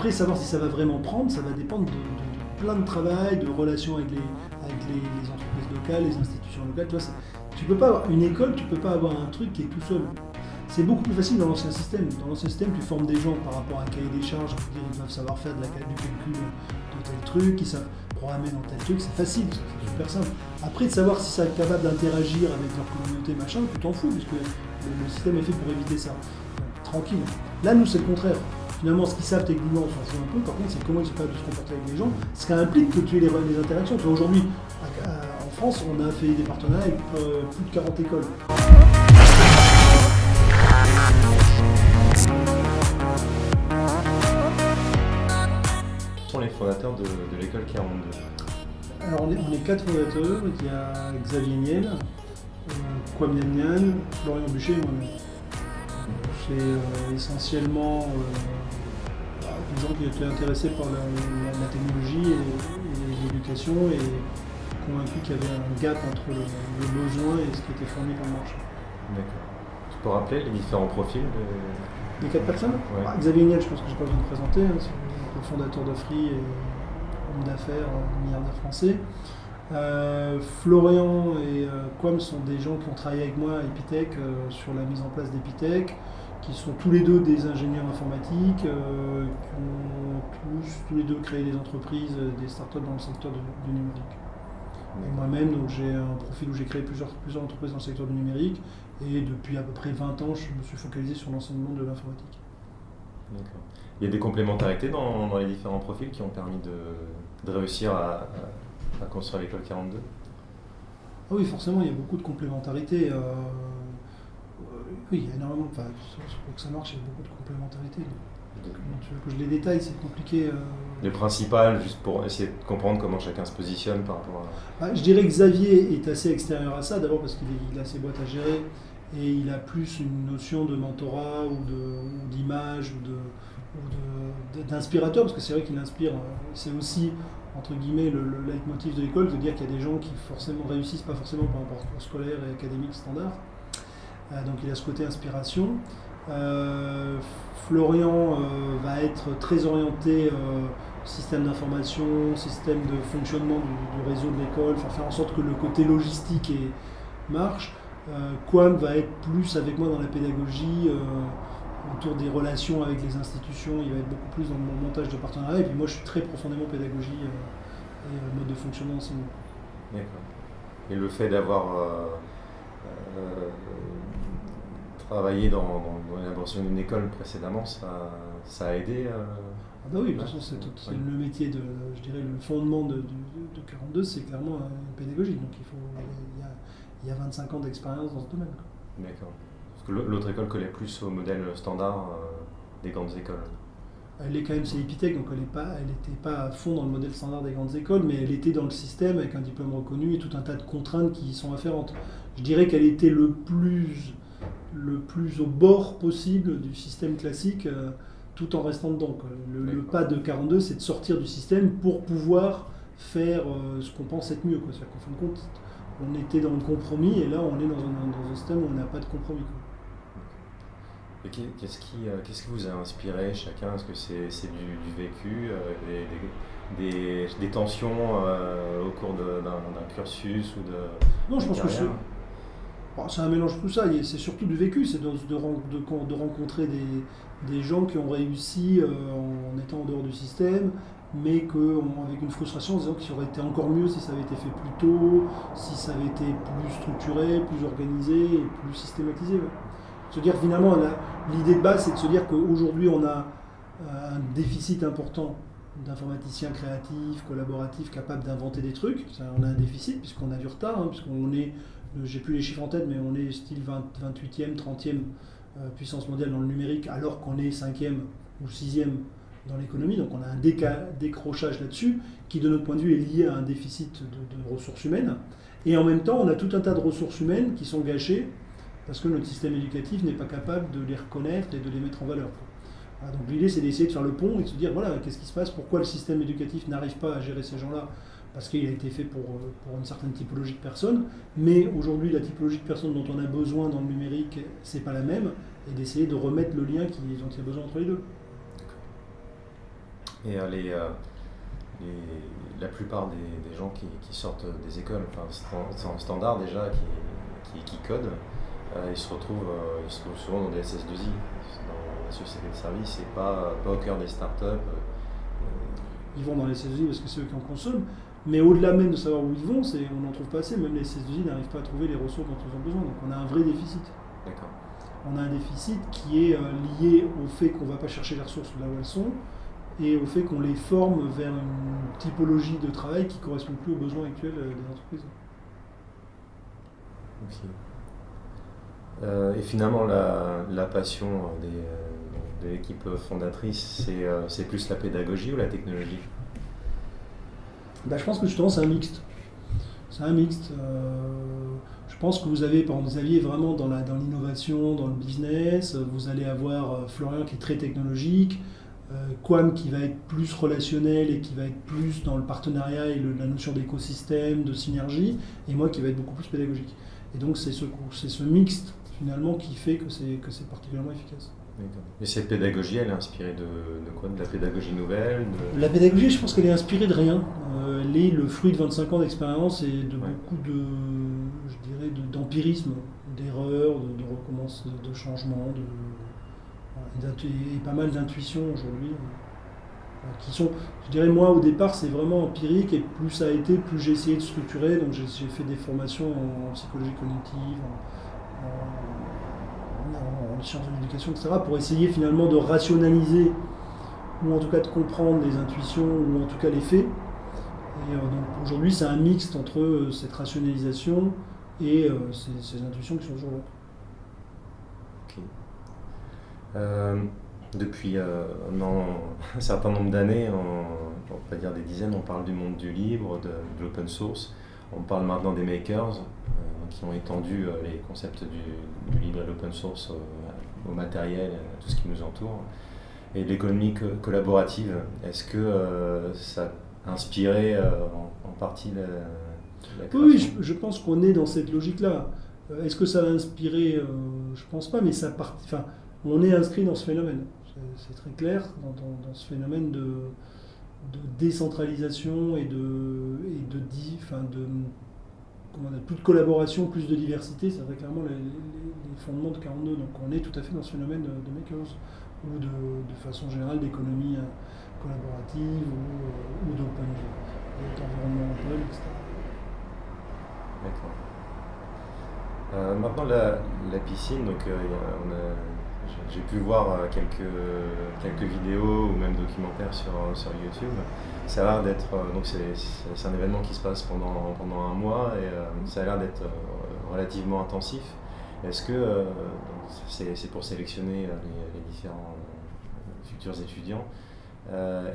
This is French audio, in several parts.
Après, savoir si ça va vraiment prendre, ça va dépendre de plein de travail, de relations avec les entreprises locales, les institutions locales. Tu vois, tu peux pas avoir une école, tu peux pas avoir un truc qui est tout seul. C'est beaucoup plus facile dans l'ancien système. Dans l'ancien système, tu formes des gens par rapport à un cahier des charges, ils doivent savoir faire du calcul de tel truc, ils savent programmer dans tel truc, c'est facile, c'est super simple. Après, de savoir si ça est capable d'interagir avec leur communauté, machin, tu t'en fous, puisque le système est fait pour éviter ça. Donc, tranquille. Là, nous, c'est le contraire. Finalement, ce qu'ils savent techniquement, on s'en fout un peu. Par contre, c'est comment ils sont capables de se comporter avec les gens. Ce qui implique que tu aies les interactions. Tu vois, aujourd'hui, en France, on a fait des partenariats avec plus de 40 écoles. Qui sont les fondateurs de l'école 42? Alors, on est 4 fondateurs. Il y a Xavier Niel, Kwame Nian, Florian Bucher et moi-même. C'est essentiellement des gens qui étaient intéressés par la technologie et l'éducation et convaincus qu'il y avait un gap entre le besoin et ce qui était fourni par le marché. D'accord. Tu peux rappeler les différents profils Les 4 personnes? Ouais. Xavier Niel, je pense que je n'ai pas besoin de présenter, hein, c'est le fondateur de Free et homme d'affaires, milliardaire français. Florian et Kwame sont des gens qui ont travaillé avec moi à Epitech sur la mise en place d'Epitech, qui sont tous les deux des ingénieurs informatiques, qui ont tous les deux créé des entreprises, des startups dans le secteur du numérique. Et moi-même, donc, j'ai un profil où j'ai créé plusieurs entreprises dans le secteur du numérique, et depuis à peu près 20 ans, je me suis focalisé sur l'enseignement de l'informatique. D'accord. Il y a des complémentarités dans les différents profils qui ont permis de réussir à construire l'école 42? Ah oui, forcément, il y a beaucoup de complémentarités. Oui, il y a énormément. Enfin, pour que ça marche, il y a beaucoup de complémentarités. Donc, tu veux que je les détaille, c'est compliqué. Les principales, juste pour essayer de comprendre comment chacun se positionne par rapport à... Je dirais que Xavier est assez extérieur à ça, d'abord parce qu'il a ses boîtes à gérer et il a plus une notion de mentorat ou d'image ou d'inspirateur, parce que c'est vrai qu'il inspire. C'est aussi, entre guillemets, le leitmotiv de l'école, de dire qu'il y a des gens qui forcément réussissent pas forcément par un parcours scolaire et académique standard. Donc il a ce côté inspiration. Florian va être très orienté système d'information, système de fonctionnement du réseau de l'école, faire en sorte que le côté logistique marche. Kwame va être plus avec moi dans la pédagogie, autour des relations avec les institutions, il va être beaucoup plus dans le montage de partenariats, et puis moi je suis très profondément pédagogie et mode de fonctionnement enseignement. D'accord. Et le fait d'avoir travaillé dans l'élaboration d'une école précédemment, ça a aidé Ah bah oui, de toute façon c'est le métier je dirais le fondement de 42, c'est clairement une pédagogie, donc il y a 25 ans d'expérience dans ce domaine. D'accord. Parce que l'autre école collait plus au modèle standard des grandes écoles. Elle est quand même, c'est Epitech, donc elle n'était pas à fond dans le modèle standard des grandes écoles, mais elle était dans le système avec un diplôme reconnu et tout un tas de contraintes qui y sont afférentes. Je dirais qu'elle était le plus au bord possible du système classique, tout en restant dedans. Le pas de 42, c'est de sortir du système pour pouvoir faire ce qu'on pense être mieux. C'est-à-dire qu'en fin de compte, on était dans le compromis et là on est dans un système où on n'a pas de compromis. Et qu'est-ce qui vous a inspiré chacun? Est-ce que c'est du vécu, des tensions au cours d'un cursus ou de... Non, je pense que c'est un mélange de tout ça. C'est surtout du vécu, c'est de rencontrer des gens qui ont réussi en étant en dehors du système, mais avec une frustration en disant qu'il aurait été encore mieux si ça avait été fait plus tôt, si ça avait été plus structuré, plus organisé et plus systématisé. Ouais. Se dire finalement, l'idée de base, c'est de se dire qu'aujourd'hui on a un déficit important d'informaticiens créatifs, collaboratifs, capables d'inventer des trucs. On a un déficit puisqu'on a du retard, puisqu'on est, j'ai plus les chiffres en tête, mais on est style 28e, 30e puissance mondiale dans le numérique, alors qu'on est 5e ou 6e dans l'économie. Donc on a un décrochage là-dessus, qui de notre point de vue est lié à un déficit de ressources humaines. Et en même temps, on a tout un tas de ressources humaines qui sont gâchées, parce que notre système éducatif n'est pas capable de les reconnaître et de les mettre en valeur. Donc l'idée, c'est d'essayer de faire le pont et de se dire, voilà, qu'est-ce qui se passe, pourquoi le système éducatif n'arrive pas à gérer ces gens-là, parce qu'il a été fait pour une certaine typologie de personnes, mais aujourd'hui, la typologie de personnes dont on a besoin dans le numérique, c'est pas la même, et d'essayer de remettre le lien dont il y a besoin entre les deux. Et la plupart des gens qui sortent des écoles, c'est en standard déjà, qui codent, ils se retrouvent souvent dans des SS2I, dans la société de service, et pas au cœur des startups. Ils vont dans les SS2I parce que c'est eux qui en consomment, mais au-delà même de savoir où ils vont, on n'en trouve pas assez, même les SS2I n'arrivent pas à trouver les ressources dont ils ont besoin, donc on a un vrai déficit. D'accord. On a un déficit qui est lié au fait qu'on ne va pas chercher les ressources là où elles sont, et au fait qu'on les forme vers une typologie de travail qui ne correspond plus aux besoins actuels des entreprises. Et finalement, la passion de l'équipe fondatrice, c'est plus la pédagogie ou la technologie? Je pense que justement c'est un mixte. C'est un mixte. Je pense que vous avez, par exemple, Xavier vraiment dans l'innovation, dans le business. Vous allez avoir Florian qui est très technologique, Quam qui va être plus relationnel et qui va être plus dans le partenariat et la notion d'écosystème, de synergie, et moi qui va être beaucoup plus pédagogique. Et donc c'est ce mixte finalement qui fait que c'est particulièrement efficace. Et cette pédagogie, elle est inspirée de quoi? De la pédagogie nouvelle? La pédagogie, je pense qu'elle est inspirée de rien. Elle est le fruit de 25 ans d'expérience et de beaucoup d'empirisme, d'erreurs, de recommences, de changements, et pas mal d'intuitions aujourd'hui. Qui sont, je dirais moi au départ c'est vraiment empirique, et plus ça a été, plus j'ai essayé de structurer. Donc j'ai fait des formations en psychologie cognitive, en sciences de l'éducation, etc., pour essayer finalement de rationaliser, ou en tout cas de comprendre les intuitions, ou en tout cas les faits. Et donc aujourd'hui c'est un mixte entre cette rationalisation et ces intuitions qui sont toujours là. Okay. Depuis un certain nombre d'années, on va pas dire des dizaines, on parle du monde du libre, de l'open source. On parle maintenant des makers qui ont étendu les concepts du libre et de l'open source au matériel, à tout ce qui nous entoure. Et de l'économie collaborative, est-ce que ça a inspiré en partie la création? Oui, je pense qu'on est dans cette logique-là. Est-ce que ça va inspirer? Je pense pas, mais on est inscrit dans ce phénomène. C'est très clair dans ce phénomène de décentralisation et plus de collaboration, plus de diversité. C'est très clairement les fondements de 42. Donc on est tout à fait dans ce phénomène de makers, ou de façon générale d'économie collaborative, ou d'environnement open, etc. D'accord. Maintenant la piscine, donc j'ai pu voir quelques vidéos ou même documentaires sur YouTube. Ça a l'air d'être donc c'est un événement qui se passe pendant un mois, et ça a l'air d'être relativement intensif. Est-ce que c'est pour sélectionner les différents futurs étudiants?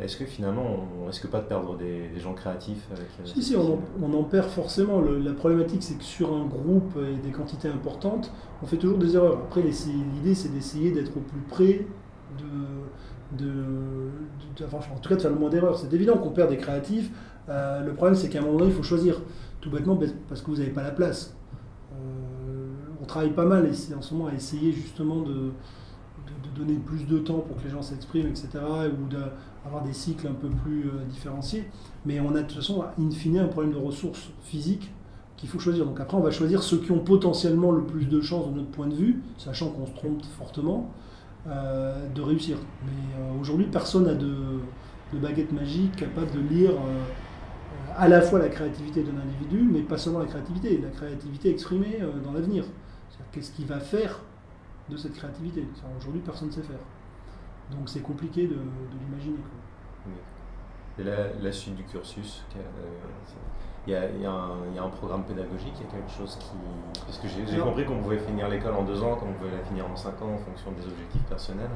Est-ce que finalement on risque pas de perdre des gens créatifs avec Si, on en perd forcément. La problématique, c'est que sur un groupe et des quantités importantes, on fait toujours des erreurs. Après, l'idée, c'est d'essayer d'être au plus près en tout cas de faire le moins d'erreurs. C'est évident qu'on perd des créatifs. Le problème, c'est qu'à un moment donné, il faut choisir. Tout bêtement, parce que vous n'avez pas la place. On travaille pas mal en ce moment à essayer justement de donner plus de temps pour que les gens s'expriment, etc., ou d'avoir des cycles un peu plus différenciés. Mais on a de toute façon, in fine, un problème de ressources physiques qu'il faut choisir. Donc après, on va choisir ceux qui ont potentiellement le plus de chances de notre point de vue, sachant qu'on se trompe fortement, de réussir. Mais aujourd'hui, personne n'a de baguette magique capable de lire à la fois la créativité d'un individu, mais pas seulement la créativité exprimée dans l'avenir. C'est-à-dire qu'est-ce qu'il va faire de cette créativité. Aujourd'hui, personne ne sait faire. Donc c'est compliqué de l'imaginer. Et la suite du cursus, il y a un programme pédagogique, il y a quelque chose qui... Parce que j'ai compris qu'on pouvait finir l'école en 2 ans, qu'on pouvait la finir en 5 ans en fonction des objectifs personnels.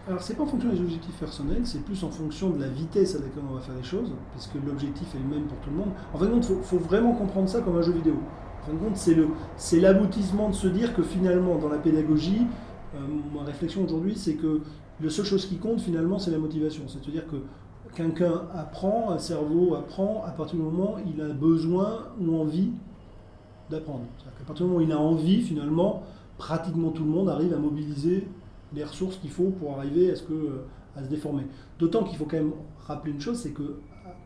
Alors c'est pas en fonction des objectifs personnels, c'est plus en fonction de la vitesse à laquelle on va faire les choses, parce que l'objectif est le même pour tout le monde. En fin de compte, il faut vraiment comprendre ça comme un jeu vidéo. En fin de compte, c'est l'aboutissement de se dire que finalement, dans la pédagogie, ma réflexion aujourd'hui, c'est que la seule chose qui compte finalement, c'est la motivation. C'est-à-dire que quelqu'un apprend, un cerveau apprend à partir du moment où il a besoin ou envie d'apprendre. C'est-à-dire qu'à partir du moment où il a envie, finalement, pratiquement tout le monde arrive à mobiliser les ressources qu'il faut pour arriver à se déformer. D'autant qu'il faut quand même rappeler une chose, c'est que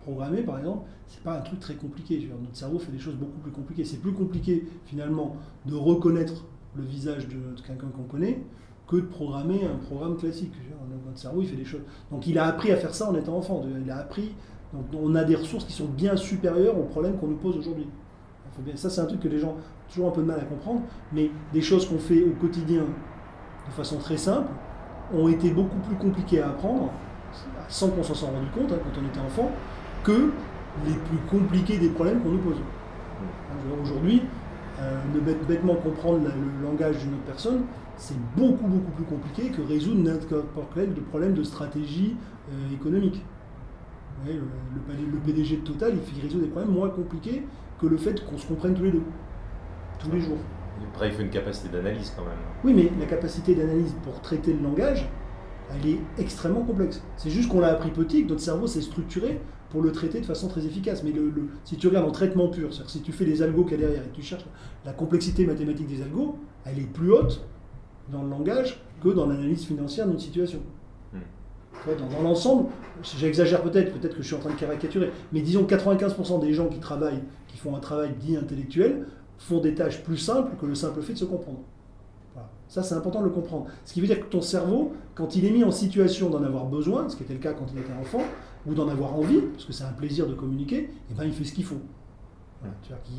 programmer, par exemple, c'est pas un truc très compliqué. Je veux dire, notre cerveau fait des choses beaucoup plus compliquées. C'est plus compliqué, finalement, de reconnaître le visage de quelqu'un qu'on connaît que de programmer un programme classique. Je veux dire, notre cerveau, il fait des choses. Donc il a appris à faire ça en étant enfant. Il a appris. Donc on a des ressources qui sont bien supérieures aux problèmes qu'on nous pose aujourd'hui. Ça, c'est un truc que les gens ont toujours un peu de mal à comprendre, mais des choses qu'on fait au quotidien de façon très simple ont été beaucoup plus compliquées à apprendre, sans qu'on s'en soit rendu compte quand on était enfant, que les plus compliqués des problèmes qu'on nous pose. Aujourd'hui, bêtement comprendre le langage d'une autre personne, c'est beaucoup plus compliqué que résoudre n'importe quel problème de stratégie économique. Ouais, le PDG de Total, il résout des problèmes moins compliqués que le fait qu'on se comprenne tous les deux, tous les jours. Après, il faut une capacité d'analyse quand même. Oui, mais la capacité d'analyse pour traiter le langage, elle est extrêmement complexe. C'est juste qu'on l'a appris petit, que notre cerveau s'est structuré pour le traiter de façon très efficace. Mais si tu regardes en traitement pur, c'est-à-dire si tu fais les algos qu'il y a derrière et que tu cherches la complexité mathématique des algos, elle est plus haute dans le langage que dans l'analyse financière d'une situation. Dans l'ensemble, j'exagère peut-être que je suis en train de caricaturer, mais disons 95% des gens qui travaillent, qui font un travail dit intellectuel, font des tâches plus simples que le simple fait de se comprendre. Voilà. Ça, c'est important de le comprendre. Ce qui veut dire que ton cerveau, quand il est mis en situation d'en avoir besoin, ce qui était le cas quand il était enfant, ou d'en avoir envie, parce que c'est un plaisir de communiquer, et ben il fait ce qu'il faut. Voilà.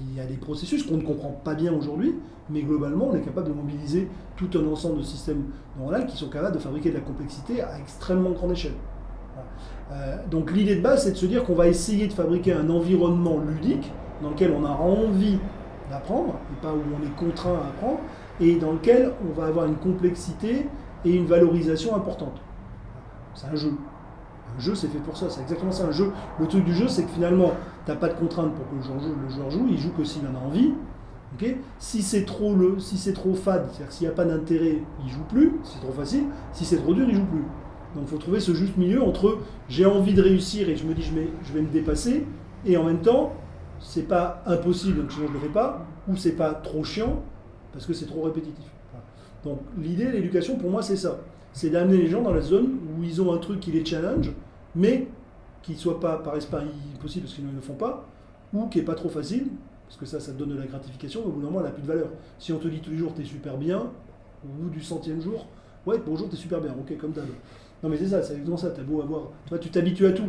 Il y a des processus qu'on ne comprend pas bien aujourd'hui, mais globalement, on est capable de mobiliser tout un ensemble de systèmes neuronaux qui sont capables de fabriquer de la complexité à extrêmement grande échelle. Voilà. Donc l'idée de base, c'est de se dire qu'on va essayer de fabriquer un environnement ludique dans lequel on a envie d'apprendre, et pas où on est contraint à apprendre, et dans lequel on va avoir une complexité et une valorisation importante. C'est un jeu. Un jeu, c'est fait pour ça, c'est exactement ça, un jeu. Le truc du jeu, c'est que finalement, tu n'as pas de contrainte pour que le joueur joue, il joue que s'il en a envie. Okay, si c'est trop fade, c'est-à-dire s'il n'y a pas d'intérêt, il ne joue plus, si c'est trop facile. Si c'est trop dur, il ne joue plus. Donc il faut trouver ce juste milieu entre j'ai envie de réussir et je me dis je vais me dépasser, et en même temps, c'est pas impossible, donc sinon je ne le fais pas, ou c'est pas trop chiant, parce que c'est trop répétitif. Voilà. Donc l'idée de l'éducation, pour moi, c'est ça. C'est d'amener les gens dans la zone où ils ont un truc qui les challenge, mais qui ne paraisse pas impossible parce qu'ils ne le font pas, ou qui n'est pas trop facile, parce que ça te donne de la gratification, mais au bout d'un moment, elle n'a plus de valeur. Si on te dit tous les jours, tu es super bien, au bout du 100e jour, ouais, bonjour, tu es super bien, ok, comme d'hab. Non mais c'est ça, c'est exactement ça, tu as beau avoir, tu t'habitues à tout.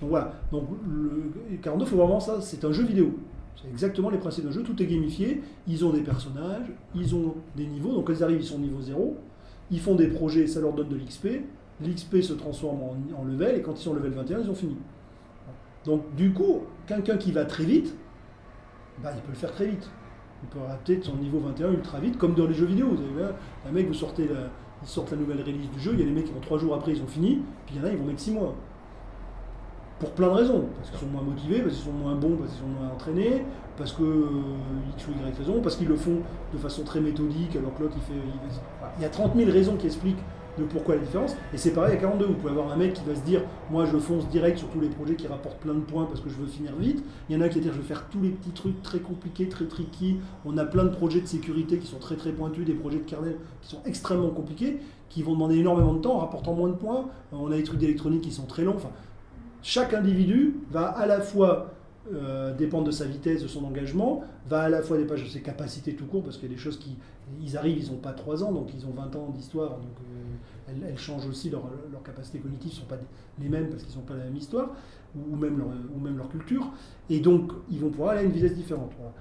Donc voilà, donc le 42, il faut vraiment ça, c'est un jeu vidéo. C'est exactement les principes d'un jeu, tout est gamifié, ils ont des personnages, ils ont des niveaux, donc quand ils arrivent, ils sont niveau 0, ils font des projets, ça leur donne de l'XP, l'XP se transforme en level, et quand ils sont level 21, ils ont fini. Donc du coup, quelqu'un qui va très vite, bah, il peut le faire très vite. Il peut rater son niveau 21 ultra vite, comme dans les jeux vidéo. Vous avez vu, un mec, ils sortent la nouvelle release du jeu, il y a des mecs qui vont 3 jours après, ils ont fini, puis il y en a, ils vont mettre 6 mois. Pour plein de raisons. Parce qu'ils sont moins motivés, parce qu'ils sont moins bons, parce qu'ils sont moins entraînés, parce que X ou Y raison, parce qu'ils le font de façon très méthodique, alors que l'autre, il y a 30 000 raisons qui expliquent de pourquoi la différence. Et c'est pareil à 42, vous pouvez avoir un mec qui va se dire moi je fonce direct sur tous les projets qui rapportent plein de points parce que je veux finir vite. Il y en a qui va dire je vais faire tous les petits trucs très compliqués, très tricky. On a plein de projets de sécurité qui sont très très pointus, des projets de kernel qui sont extrêmement compliqués, qui vont demander énormément de temps en rapportant moins de points. On a des trucs d'électronique qui sont très longs. Enfin, chaque individu va à la fois dépendre de sa vitesse, de son engagement, va à la fois dépendre de ses capacités tout court, parce qu'il y a des choses ils arrivent, ils n'ont pas 3 ans, donc ils ont 20 ans d'histoire, donc elles changent aussi, leurs capacités cognitives ne sont pas les mêmes parce qu'ils n'ont pas la même histoire, ou même leur culture, et donc ils vont pouvoir aller à une vitesse différente. Voilà.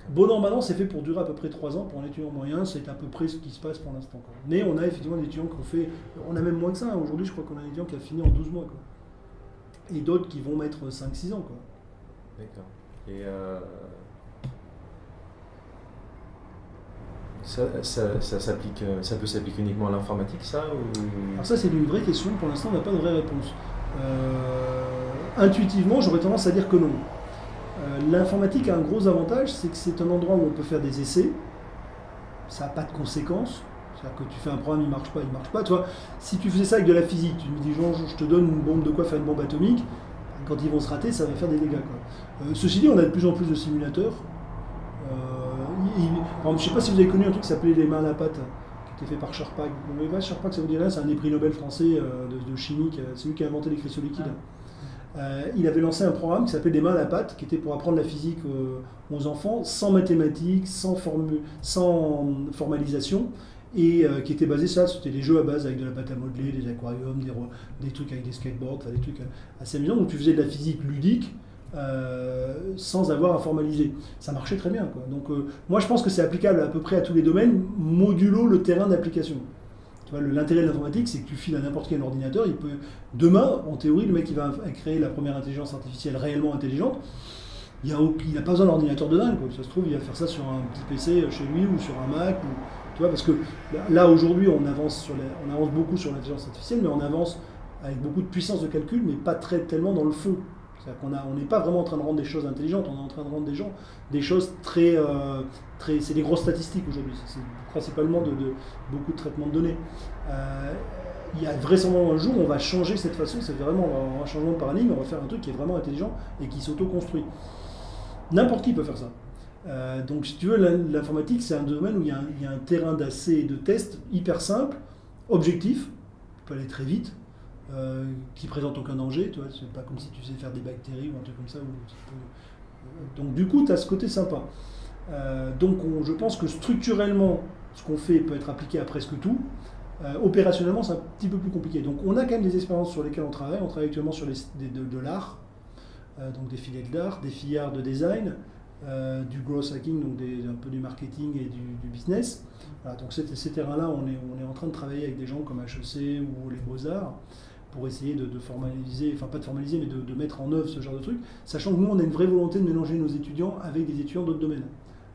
Bon an, mal an, c'est fait pour durer à peu près 3 ans, pour un étudiant moyen, c'est à peu près ce qui se passe pour l'instant. Mais on a effectivement des étudiants qui ont fait, on a même moins que ça, aujourd'hui je crois qu'on a un étudiant qui a fini en 12 mois. Quoi. Et d'autres qui vont mettre 5-6 ans. Quoi. D'accord. Et ça peut s'appliquer uniquement à l'informatique, ça ou... Alors ça, c'est une vraie question. Pour l'instant, on n'a pas de vraie réponse. Intuitivement, j'aurais tendance à dire que non. L'informatique a un gros avantage, c'est que c'est un endroit où on peut faire des essais. Ça n'a pas de conséquences. C'est-à-dire que tu fais un programme, il marche pas. Tu vois, si tu faisais ça avec de la physique, tu me dis, je te donne une bombe de quoi faire une bombe atomique, quand ils vont se rater, ça va faire des dégâts. Quoi. Ceci dit, on a de plus en plus de simulateurs. Je ne sais pas si vous avez connu un truc qui s'appelait les mains à la pâte, qui était fait par Sharpak. Vous ne voyez pas Sharpak, ça vous dit rien, c'est un des prix Nobel français de chimie, c'est lui qui a inventé les cristaux liquides. Il avait lancé un programme qui s'appelait Des mains à la pâte, qui était pour apprendre la physique aux enfants, sans mathématiques, sans formalisation, et qui était basé sur ça. C'était des jeux à base avec de la pâte à modeler, des aquariums, des trucs avec des skateboards, des trucs assez amusants, où tu faisais de la physique ludique, sans avoir à formaliser. Ça marchait très bien, quoi. Donc moi je pense que c'est applicable à peu près à tous les domaines, modulo le terrain d'application. L'intérêt de l'informatique, c'est que tu files à n'importe quel ordinateur, il peut demain, en théorie, le mec qui va créer la première intelligence artificielle réellement intelligente, il n'a pas besoin d'ordinateur de dingue, quoi. Ça se trouve, il va faire ça sur un petit PC chez lui ou sur un Mac, tu vois, parce que là aujourd'hui on avance beaucoup sur l'intelligence artificielle, mais on avance avec beaucoup de puissance de calcul, mais pas tellement dans le fond. C'est-à-dire qu'on n'est pas vraiment en train de rendre des choses intelligentes, on est en train de rendre des choses très c'est des grosses statistiques aujourd'hui, c'est principalement beaucoup de traitements de données. Il y a vraisemblablement un jour où on va changer cette façon, c'est vraiment un changement de paradigme, on va faire un truc qui est vraiment intelligent et qui s'auto-construit. N'importe qui peut faire ça. Donc si tu veux, l'informatique c'est un domaine où il y a un terrain d'assez de tests hyper simple, objectif, tu peux aller très vite, qui présente aucun danger, tu vois, c'est pas comme si tu sais faire des bactéries ou un truc comme ça. Donc du coup, tu as ce côté sympa. Donc je pense que structurellement, ce qu'on fait peut être appliqué à presque tout. Opérationnellement, c'est un petit peu plus compliqué. Donc on a quand même des expériences sur lesquelles on travaille. On travaille actuellement sur de l'art, donc des filières d'art, des filières de design, du growth hacking, donc un peu du marketing et du business. Voilà, donc ces terrains-là, on est en train de travailler avec des gens comme HEC ou les Beaux-Arts pour essayer de formaliser, enfin pas de formaliser, mais de mettre en œuvre ce genre de truc, sachant que nous, on a une vraie volonté de mélanger nos étudiants avec des étudiants d'autres domaines.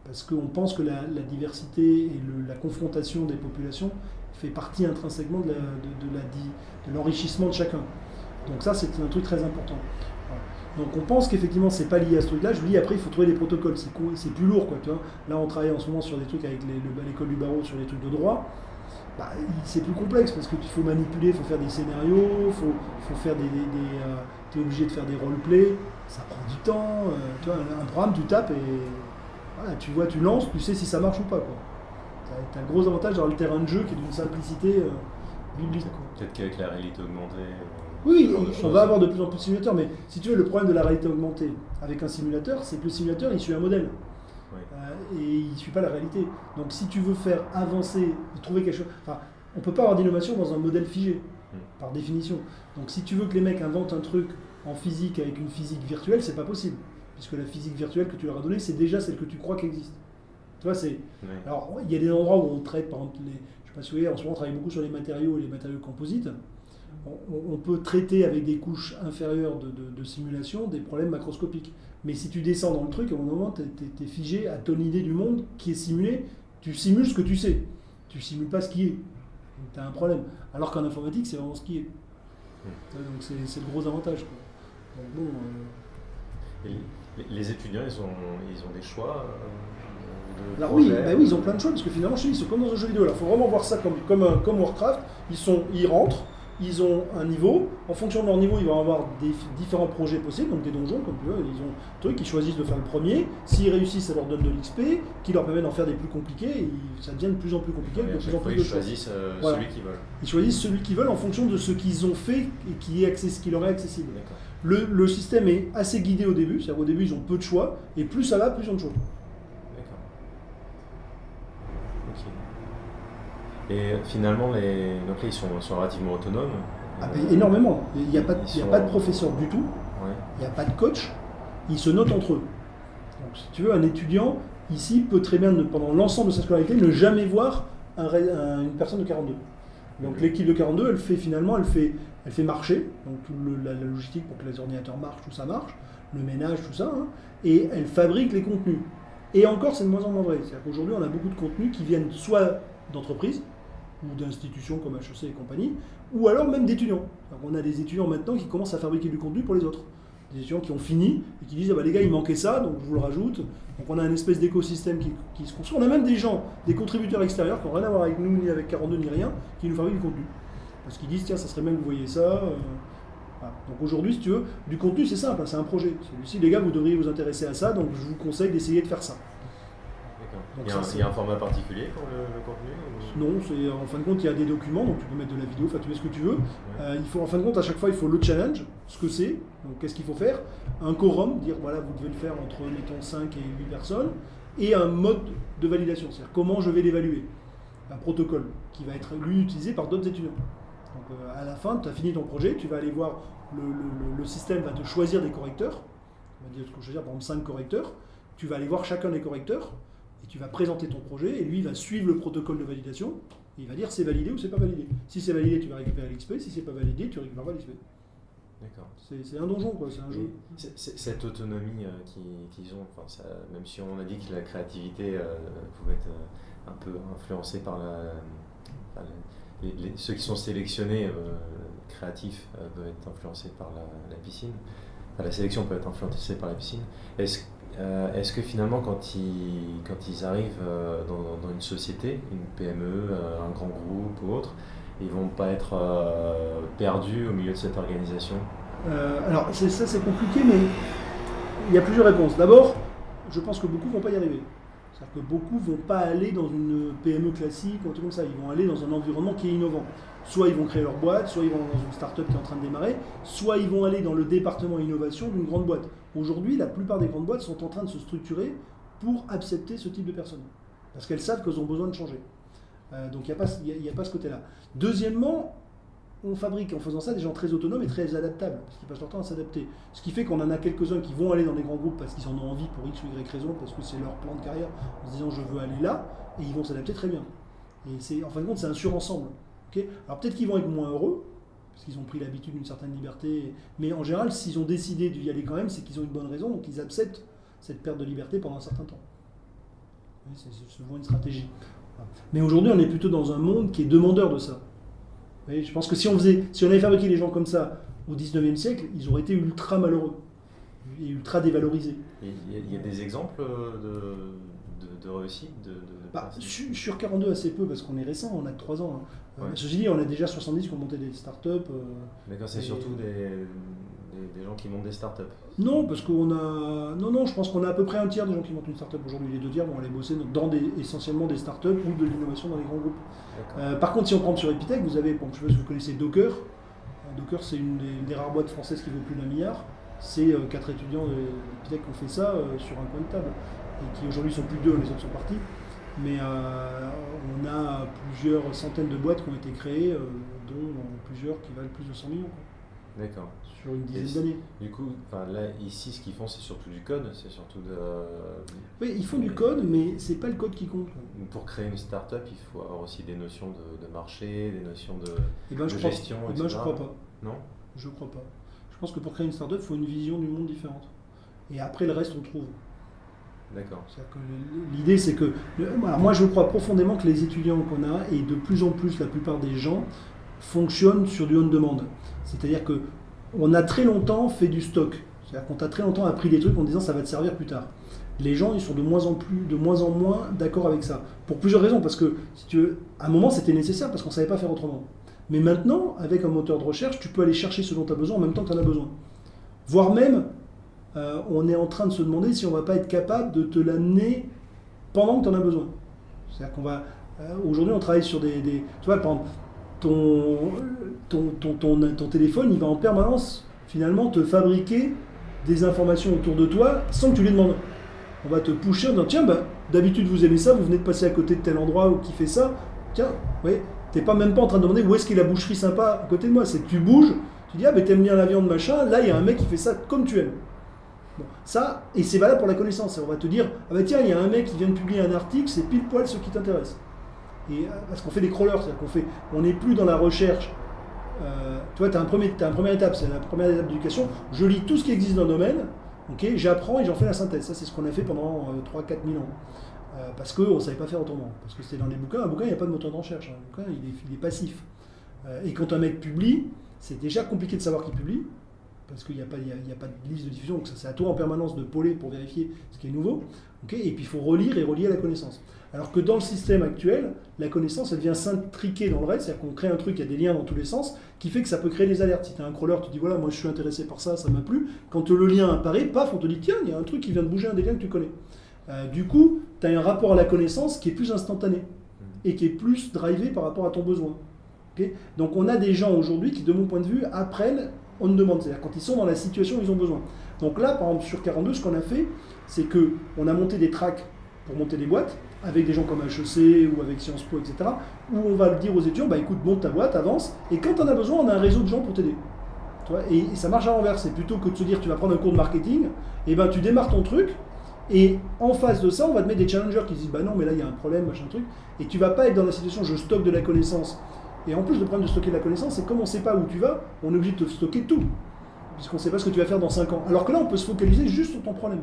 Parce qu'on pense que la diversité et la confrontation des populations fait partie intrinsèquement de l'enrichissement de chacun. Donc ça, c'est un truc très important. Voilà. Donc on pense qu'effectivement, c'est pas lié à ce truc-là. Je vous dis, après, il faut trouver des protocoles. C'est plus lourd, quoi. Tu vois. Là, on travaille en ce moment sur des trucs avec l'école du barreau, sur les trucs de droit. C'est plus complexe parce qu'il faut manipuler, il faut faire des scénarios, il faut faire tu es obligé de faire des roleplays, ça prend du temps. Tu vois, un programme, tu tapes et voilà, tu vois, tu lances, tu sais si ça marche ou pas, quoi. Tu as le gros avantage d'avoir le terrain de jeu qui est d'une simplicité biblique. Peut-être qu'avec la réalité augmentée. Oui, on va avoir de plus en plus de simulateurs, mais si tu veux, le problème de la réalité augmentée avec un simulateur, c'est que le simulateur, il suit un modèle. Oui. Et il ne suit pas la réalité. Donc si tu veux faire avancer, trouver quelque chose... Enfin, on ne peut pas avoir d'innovation dans un modèle figé, par définition. Donc si tu veux que les mecs inventent un truc en physique avec une physique virtuelle, c'est pas possible. Puisque la physique virtuelle que tu leur as donnée, c'est déjà celle que tu crois qu'elle existe. Tu vois, c'est... Oui. Alors, il y a des endroits où on traite, par exemple, je ne sais pas si vous voyez, en ce moment on travaille beaucoup sur les matériaux et les matériaux composites. On peut traiter avec des couches inférieures de simulation des problèmes macroscopiques. Mais si tu descends dans le truc, à un moment, tu es figé à ton idée du monde qui est simulée. Tu simules ce que tu sais. Tu simules pas ce qui est. Tu as un problème. Alors qu'en informatique, c'est vraiment ce qui est. Donc c'est le gros avantage, quoi. Donc, bon, les étudiants, ils ont des choix alors oui, ils ont plein de choix, parce que finalement, chez eux, ils sont comme dans un jeu vidéo. Il faut vraiment voir ça comme Warcraft. Ils rentrent. Ils ont un niveau, en fonction de leur niveau, ils vont avoir différents projets possibles, donc des donjons, comme tu veux, ils ont un truc, ils choisissent de faire le premier, s'ils réussissent, ça leur donne de l'XP, qui leur permet d'en faire des plus compliqués, et ça devient de plus en plus compliqué, de plus en plus de choses. Ils choisissent celui qu'ils veulent. Ils choisissent celui qu'ils veulent en fonction de ce qu'ils ont fait et qui leur est accessible. Le système est assez guidé au début, c'est-à-dire qu'au début, ils ont peu de choix, et plus ça va, plus ils ont de choix. Et finalement, donc là, ils sont relativement autonomes. Énormément. Il n'y a pas de professeur du tout. Ouais. Il n'y a pas de coach. Ils se notent entre eux. Donc, si tu veux, un étudiant, ici, peut très bien, pendant l'ensemble de sa scolarité, ne jamais voir une personne de 42. Donc l'équipe de 42, elle fait marcher, donc toute la logistique pour que les ordinateurs marchent, tout ça marche, le ménage, tout ça, hein, et elle fabrique les contenus. Et encore, c'est de moins en moins vrai. C'est-à-dire qu'aujourd'hui, on a beaucoup de contenus qui viennent soit d'entreprises, ou d'institutions comme HEC et compagnie, ou alors même d'étudiants. Donc on a des étudiants maintenant qui commencent à fabriquer du contenu pour les autres. Des étudiants qui ont fini et qui disent les gars, il manquait ça, donc je vous le rajoute. Donc on a une espèce d'écosystème qui se construit. On a même des gens, des contributeurs extérieurs qui n'ont rien à voir avec nous, ni avec 42, ni rien, qui nous fabriquent du contenu. Parce qu'ils disent, tiens, ça serait bien que vous voyez ça. Voilà. Donc aujourd'hui, si tu veux, du contenu, c'est simple, c'est un projet. Celui-ci, les gars, vous devriez vous intéresser à ça, donc je vous conseille d'essayer de faire ça. Donc il y a un format particulier pour le contenu Non, en fin de compte, il y a des documents, donc tu peux mettre de la vidéo, enfin tu mets ce que tu veux. Ouais. En fin de compte, à chaque fois, il faut le challenge, ce que c'est, donc qu'est-ce qu'il faut faire, un quorum, dire voilà, vous devez le faire entre, mettons, 5 et 8 personnes, et un mode de validation, c'est-à-dire comment je vais l'évaluer. Un protocole qui va être, lui, utilisé par d'autres étudiants. Donc à la fin, tu as fini ton projet, tu vas aller voir, le système va te choisir des correcteurs, on va dire ce que je veux dire, par exemple 5 correcteurs, tu vas aller voir chacun des correcteurs, et tu vas présenter ton projet, et lui il va suivre le protocole de validation, et il va dire c'est validé ou c'est pas validé. Si c'est validé, tu vas récupérer l'XP, si c'est pas validé, tu récupères pas l'XP. D'accord. C'est un donjon, quoi, c'est un jeu. Cette autonomie qu'ils ont, enfin, ça, même si on a dit que la créativité pouvait être un peu influencée par ceux qui sont sélectionnés créatifs peuvent être influencés par la piscine. Enfin, la sélection peut être influencée par la piscine. Est-ce que finalement, quand ils arrivent dans une société, une PME, un grand groupe ou autre, ils vont pas être perdus au milieu de cette organisation? Alors, c'est compliqué, mais il y a plusieurs réponses. D'abord, je pense que beaucoup vont pas y arriver. C'est-à-dire que beaucoup vont pas aller dans une PME classique ou un truc comme ça. Ils vont aller dans un environnement qui est innovant. Soit ils vont créer leur boîte, soit ils vont dans une start-up qui est en train de démarrer, soit ils vont aller dans le département innovation d'une grande boîte. Aujourd'hui, la plupart des grandes boîtes sont en train de se structurer pour accepter ce type de personnes. Parce qu'elles savent qu'elles ont besoin de changer. Donc il n'y a pas ce côté-là. Deuxièmement, on fabrique en faisant ça des gens très autonomes et très adaptables, parce qu'ils passent leur temps à s'adapter. Ce qui fait qu'on en a quelques-uns qui vont aller dans des grands groupes parce qu'ils en ont envie pour X ou Y raison, parce que c'est leur plan de carrière, en se disant je veux aller là, et ils vont s'adapter très bien. Et en fin de compte, c'est un surensemble. Okay, alors peut-être qu'ils vont être moins heureux, parce qu'ils ont pris l'habitude d'une certaine liberté, mais en général, s'ils ont décidé d'y aller quand même, c'est qu'ils ont une bonne raison, donc ils acceptent cette perte de liberté pendant un certain temps. C'est souvent une stratégie. Mais aujourd'hui, on est plutôt dans un monde qui est demandeur de ça. Voyez, je pense que si on avait fabriqué les gens comme ça au 19e siècle, ils auraient été ultra malheureux et ultra dévalorisés. Il y a des exemples de réussite sur 42 assez peu, parce qu'on est récent, on a que 3 ans. Hein. Ouais. Ceci dit, on a déjà 70 qui ont monté des startups. D'accord, c'est surtout des gens qui montent des startups. Non, parce qu'on a. Non, je pense qu'on a à peu près un tiers des gens qui montent une startup aujourd'hui. Les 2 tiers vont aller bosser dans essentiellement des startups ou de l'innovation dans les grands groupes. Par contre, si on prend sur Epitech, vous avez, bon, je ne sais pas si vous connaissez Docker. Docker, c'est une des rares boîtes françaises qui vaut plus d'1 milliard. C'est 4 étudiants d'Epitech qui ont fait ça sur un coin de table. Et qui aujourd'hui sont plus 2, les autres sont partis. Mais on a plusieurs centaines de boîtes qui ont été créées, dont plusieurs qui valent plus de 100 millions. Quoi. D'accord. Sur une dizaine d'années. Du coup, là, ici, ce qu'ils font, c'est surtout du code, c'est surtout de... Oui, ils font du code, mais c'est pas le code qui compte. Pour créer une start-up, il faut avoir aussi des notions de marché, des notions de gestion, etc. Je crois pas. Non ? Je crois pas. Je pense que pour créer une start-up, il faut une vision du monde différente. Et après, le reste, on trouve. D'accord. L'idée, c'est que... Alors moi, je crois profondément que les étudiants qu'on a, et de plus en plus, la plupart des gens, fonctionnent sur du on-demand. C'est-à-dire qu'on a très longtemps fait du stock. C'est-à-dire qu'on a très longtemps appris des trucs en disant ça va te servir plus tard. Les gens, ils sont de moins en moins d'accord avec ça. Pour plusieurs raisons. Parce que, si tu veux, à un moment, c'était nécessaire parce qu'on ne savait pas faire autrement. Mais maintenant, avec un moteur de recherche, tu peux aller chercher ce dont tu as besoin en même temps que tu en as besoin. Voire même, on est en train de se demander si on ne va pas être capable de te l'amener pendant que tu en as besoin. C'est-à-dire qu'on va... aujourd'hui, on travaille sur des... Tu vois, par exemple, ton téléphone, il va en permanence, finalement, te fabriquer des informations autour de toi sans que tu les demandes. On va te pusher en disant, tiens, d'habitude, vous aimez ça, vous venez de passer à côté de tel endroit qui fait ça. Tiens, oui, t'es même pas en train de demander où est-ce qu'il y a la boucherie sympa à côté de moi. C'est que tu bouges, tu dis, t'aimes bien la viande, machin, là, il y a un mec qui fait ça comme tu aimes. Bon, ça, et c'est valable pour la connaissance. On va te dire, tiens, il y a un mec qui vient de publier un article, c'est pile poil ce qui t'intéresse. Et parce qu'on fait des crawlers, c'est-à-dire on n'est plus dans la recherche. Tu vois, tu as une première étape, c'est la première étape d'éducation. Je lis tout ce qui existe dans le domaine, okay, j'apprends et j'en fais la synthèse. Ça, c'est ce qu'on a fait pendant 3-4 000 ans. Parce qu'on ne savait pas faire autrement. Parce que c'était dans les bouquins. Un bouquin, il n'y a pas de moteur de recherche. Un bouquin, il est passif. Et quand un mec publie, c'est déjà compliqué de savoir qui publie. Parce qu'il n'y a pas de liste de diffusion. Donc c'est à toi en permanence de pôler pour vérifier ce qui est nouveau. Okay, et puis il faut relire et relier à la connaissance. Alors que dans le système actuel, la connaissance, elle vient s'intriquer dans le reste, c'est-à-dire qu'on crée un truc, il y a des liens dans tous les sens, qui fait que ça peut créer des alertes. Si tu as un crawler, tu dis voilà, moi je suis intéressé par ça, ça m'a plu. Quand le lien apparaît, paf, on te dit tiens, il y a un truc qui vient de bouger, un des liens que tu connais. Du coup, tu as un rapport à la connaissance qui est plus instantané et qui est plus drivé par rapport à ton besoin. Okay. Donc on a des gens aujourd'hui qui, de mon point de vue, apprennent on demande, c'est-à-dire quand ils sont dans la situation où ils ont besoin. Donc là, par exemple, sur 42, ce qu'on a fait, c'est qu'on a monté des tracks pour monter des boîtes, avec des gens comme HEC ou avec Sciences Po, etc., où on va dire aux étudiants, écoute, monte ta boîte, avance, et quand on a besoin, on a un réseau de gens pour t'aider. Tu vois, et ça marche à l'envers, c'est plutôt que de se dire, tu vas prendre un cours de marketing, et tu démarres ton truc, et en face de ça, on va te mettre des challengers qui disent, non, mais là, il y a un problème, machin truc, et tu vas pas être dans la situation, je stocke de la connaissance. Et en plus, le problème de stocker de la connaissance, c'est comme on ne sait pas où tu vas, on est obligé de te stocker tout, puisqu'on ne sait pas ce que tu vas faire dans 5 ans. Alors que là, on peut se focaliser juste sur ton problème.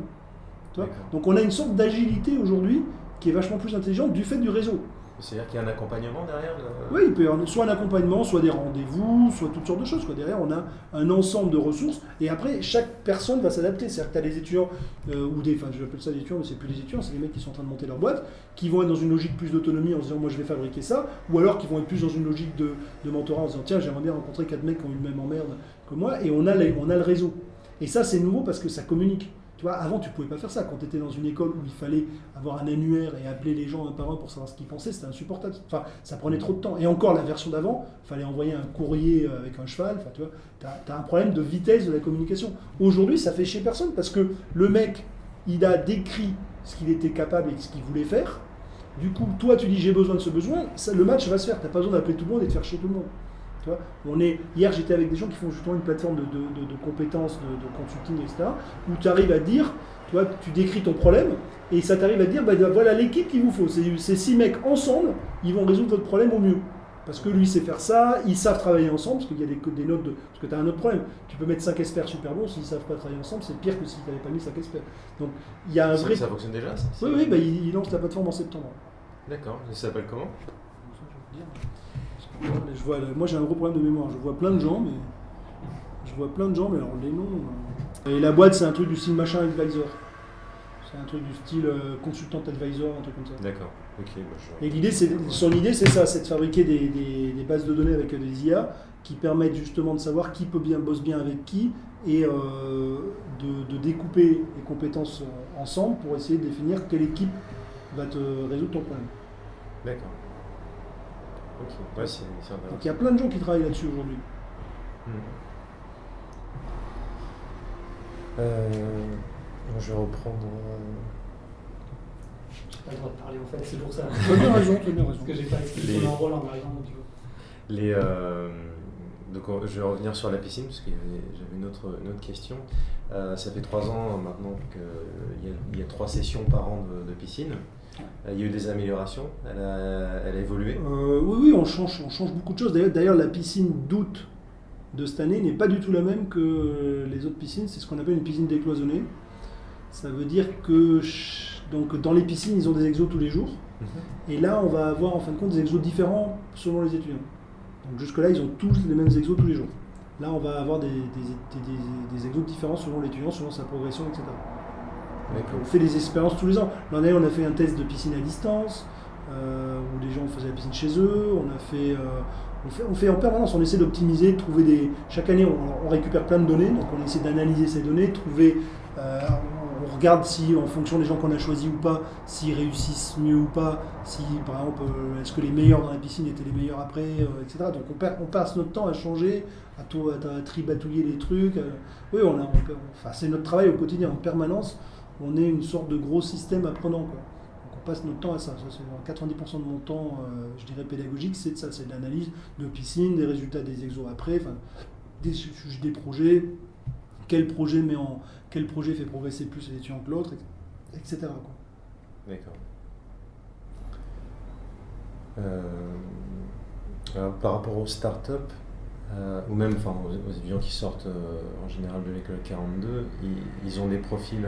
Tu vois. Donc on a une sorte d'agilité aujourd'hui qui est vachement plus intelligente du fait du réseau. C'est-à-dire qu'il y a un accompagnement derrière Oui, il peut y avoir soit un accompagnement, soit des rendez-vous, soit toutes sortes de choses. Derrière, on a un ensemble de ressources. Et après, chaque personne va s'adapter. C'est-à-dire que tu as des étudiants, j'appelle ça des étudiants, mais c'est plus des étudiants, c'est des mecs qui sont en train de monter leur boîte, qui vont être dans une logique plus d'autonomie en se disant, moi je vais fabriquer ça, ou alors qui vont être plus dans une logique de mentorat en se disant, tiens, j'aimerais bien rencontrer 4 mecs qui ont eu le même emmerde que moi, et on a le réseau. Et ça, c'est nouveau parce que ça communique. Tu vois, avant, tu ne pouvais pas faire ça. Quand tu étais dans une école où il fallait avoir un annuaire et appeler les gens un par un pour savoir ce qu'ils pensaient, c'était insupportable. Enfin, ça prenait trop de temps. Et encore, la version d'avant, il fallait envoyer un courrier avec un cheval. Enfin, tu vois, tu as un problème de vitesse de la communication. Aujourd'hui, ça fait chier personne parce que le mec, il a décrit ce qu'il était capable et ce qu'il voulait faire. Du coup, toi, tu dis j'ai besoin de ce besoin, le match va se faire. Tu n'as pas besoin d'appeler tout le monde et de faire chier tout le monde. Hier, j'étais avec des gens qui font justement une plateforme de compétences, de consulting, etc., où tu arrives à dire, tu décris ton problème, et ça t'arrive à dire, voilà l'équipe qu'il vous faut. Ces 6 mecs ensemble, ils vont résoudre votre problème au mieux. Parce que lui sait faire ça, ils savent travailler ensemble, parce qu'il y a des notes parce que tu as un autre problème. Tu peux mettre 5 experts super bons, s'ils ne savent pas travailler ensemble, c'est pire que si tu n'avais pas mis 5 experts. Donc, il y a un vrai... Ça fonctionne déjà, ça? Oui, il lance la plateforme en septembre. D'accord, ça s'appelle comment? Moi j'ai un gros problème de mémoire, je vois plein de gens, mais alors les noms... Et la boîte, c'est un truc du style machin advisor. C'est un truc du style consultant advisor, un truc comme ça. D'accord, ok. Et son idée, c'est ça, c'est de fabriquer des bases de données avec des IA qui permettent justement de savoir qui bosse bien avec qui et de découper les compétences ensemble pour essayer de définir quelle équipe va te résoudre ton problème. D'accord. Ok, ouais, c'est intéressant. Donc il y a plein de gens qui travaillent là-dessus aujourd'hui. Je vais reprendre. J'ai pas le droit de parler en fait, c'est pour ça. Tu as bien raison. Parce que j'ai pas expliqué mon rôle en arrivant au niveau. Donc je vais revenir sur la piscine parce que j'avais une autre question. Ça fait 3 ans maintenant qu'il y a 3 sessions par an de piscine. Il y a eu des améliorations, elle a évolué. Oui, on change beaucoup de choses. D'ailleurs, la piscine d'août de cette année n'est pas du tout la même que les autres piscines. C'est ce qu'on appelle une piscine décloisonnée. Ça veut dire que donc, dans les piscines, ils ont des exos tous les jours. Et là, on va avoir en fin de compte des exos différents selon les étudiants. Donc jusque-là, ils ont tous les mêmes exos tous les jours. Là, on va avoir des exos différents selon l'étudiant, selon sa progression, etc. Donc, on fait des expériences tous les ans. L'an dernier, on a fait un test de piscine à distance, où les gens faisaient la piscine chez eux. On fait en permanence, on essaie d'optimiser, de trouver des... Chaque année, on récupère plein de données, donc on essaie d'analyser ces données, trouver... on regarde si, en fonction des gens qu'on a choisis ou pas, s'ils réussissent mieux ou pas, si, par exemple, est-ce que les meilleurs dans la piscine étaient les meilleurs après, etc. Donc on passe notre temps à changer, à tribatouiller les trucs. Oui, c'est notre travail au quotidien, en permanence. On est une sorte de gros système apprenant, quoi. Donc on passe notre temps à ça. C'est 90% de mon temps, je dirais pédagogique, c'est de ça, c'est de l'analyse de piscine, des résultats des exos après, des projets, quel projet fait progresser plus les étudiants que l'autre, etc. quoi. D'accord. Alors, par rapport aux startups, ou même aux étudiants qui sortent en général de l'école 42, ils ont des profils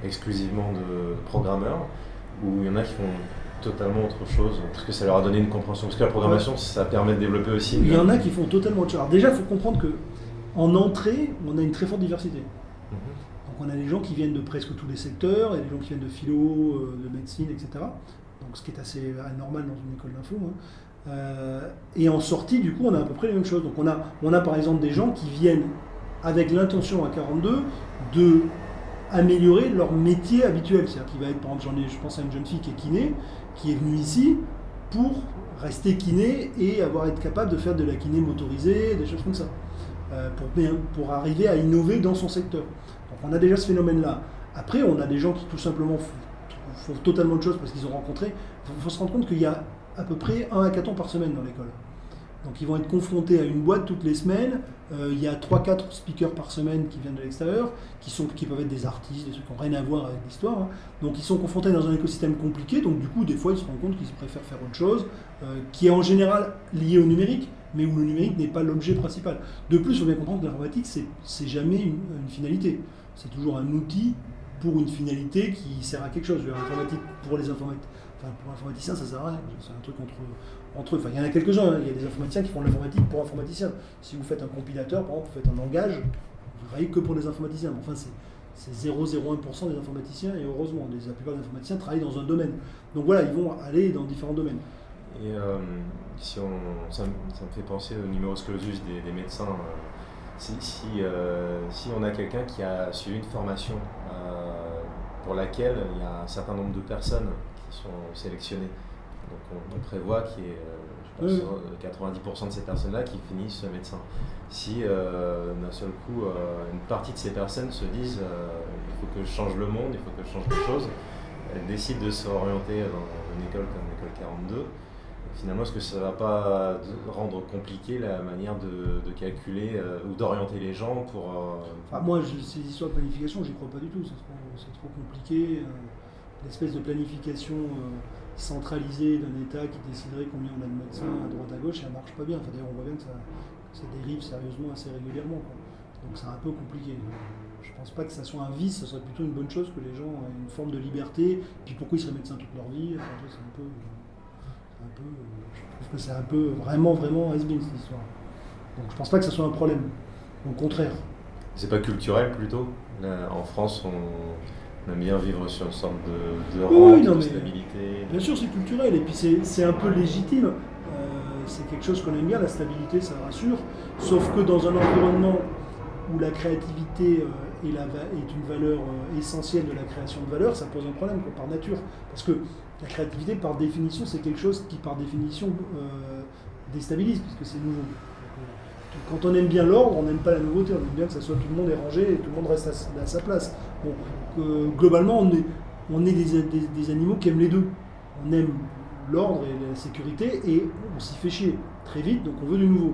exclusivement de programmeurs, ou il y en a qui font totalement autre chose, parce que ça leur a donné une compréhension. Parce que la programmation, ça permet de développer aussi. Il y en a qui font totalement autre chose. Alors déjà, il faut comprendre qu'en entrée, on a une très forte diversité. Donc on a des gens qui viennent de presque tous les secteurs, il y a des gens qui viennent de philo, de médecine, etc. Donc ce qui est assez anormal dans une école d'info. Et en sortie, du coup, on a à peu près les mêmes choses. Donc on a par exemple des gens qui viennent avec l'intention à 42 de améliorer leur métier habituel. C'est-à-dire qu'il va être, par exemple, je pense à une jeune fille qui est kiné, qui est venue ici pour rester kiné et être capable de faire de la kiné motorisée, des choses comme ça, pour arriver à innover dans son secteur. Donc on a déjà ce phénomène-là. Après, on a des gens qui tout simplement font totalement autre chose parce qu'ils ont rencontré. Il faut se rendre compte qu'il y a à peu près 1 hackathon par semaine dans l'école. Donc ils vont être confrontés à une boîte toutes les semaines. Il y a 3-4 speakers par semaine qui viennent de l'extérieur, qui peuvent être des artistes, des trucs qui n'ont rien à voir avec l'histoire. Hein. Donc ils sont confrontés dans un écosystème compliqué, donc du coup des fois ils se rendent compte qu'ils préfèrent faire autre chose, qui est en général lié au numérique, mais où le numérique n'est pas l'objet principal. De plus, il faut bien comprendre que l'informatique, c'est jamais une finalité. C'est toujours un outil pour une finalité qui sert à quelque chose. L'informatique pour les informaticiens, ça sert à rien. C'est un truc entre eux. Enfin, il y en a quelques-uns. Hein. Il y a des informaticiens qui font de l'informatique pour informaticiens. Si vous faites un compilateur, par exemple, vous faites un langage, vous travaillez que pour les informaticiens. Mais enfin, c'est 0,01% des informaticiens, et heureusement, la plupart des informaticiens travaillent dans un domaine. Donc voilà, ils vont aller dans différents domaines. Et ça me fait penser au numerus clausus des médecins. Si on a quelqu'un qui a suivi une formation pour laquelle il y a un certain nombre de personnes qui sont sélectionnées, donc on prévoit qu'il y ait 90% de ces personnes-là qui finissent médecin. Si d'un seul coup une partie de ces personnes se disent il faut que je change le monde, il faut que je change des choses, elles décident de s'orienter dans une école comme l'école 42. Finalement, est-ce que ça ne va pas rendre compliqué la manière de calculer ou d'orienter les gens pour... Moi, ces histoires de planification, j'y crois pas du tout. C'est trop compliqué. L'espèce de planification centralisée d'un État qui déciderait combien on a de médecins à droite à gauche, ça ne marche pas bien. Enfin, d'ailleurs, on voit bien que ça dérive sérieusement assez régulièrement. Quoi. Donc c'est un peu compliqué. Je ne pense pas que ça soit un vice, ce serait plutôt une bonne chose que les gens aient une forme de liberté. Puis pourquoi ils seraient médecins toute leur vie? C'est un peu, je trouve que c'est un peu vraiment has-been cette histoire. Donc je pense pas que ce soit un problème. Au contraire. C'est pas culturel plutôt? Là, en France, on aime bien vivre sur une sorte de rente, de stabilité. Bien sûr, c'est culturel et puis c'est un peu légitime. C'est quelque chose qu'on aime bien, la stabilité, ça rassure. Sauf que dans un environnement où la créativité est une valeur essentielle de la création de valeur, ça pose un problème par nature. Parce que la créativité, par définition, c'est quelque chose qui, par définition, déstabilise, puisque c'est nouveau. Quand on aime bien l'ordre, on n'aime pas la nouveauté, on aime bien que ça soit tout le monde est rangé et tout le monde reste à sa place. Bon, globalement, on est des animaux qui aiment les deux. On aime l'ordre et la sécurité et on s'y fait chier très vite, donc on veut du nouveau.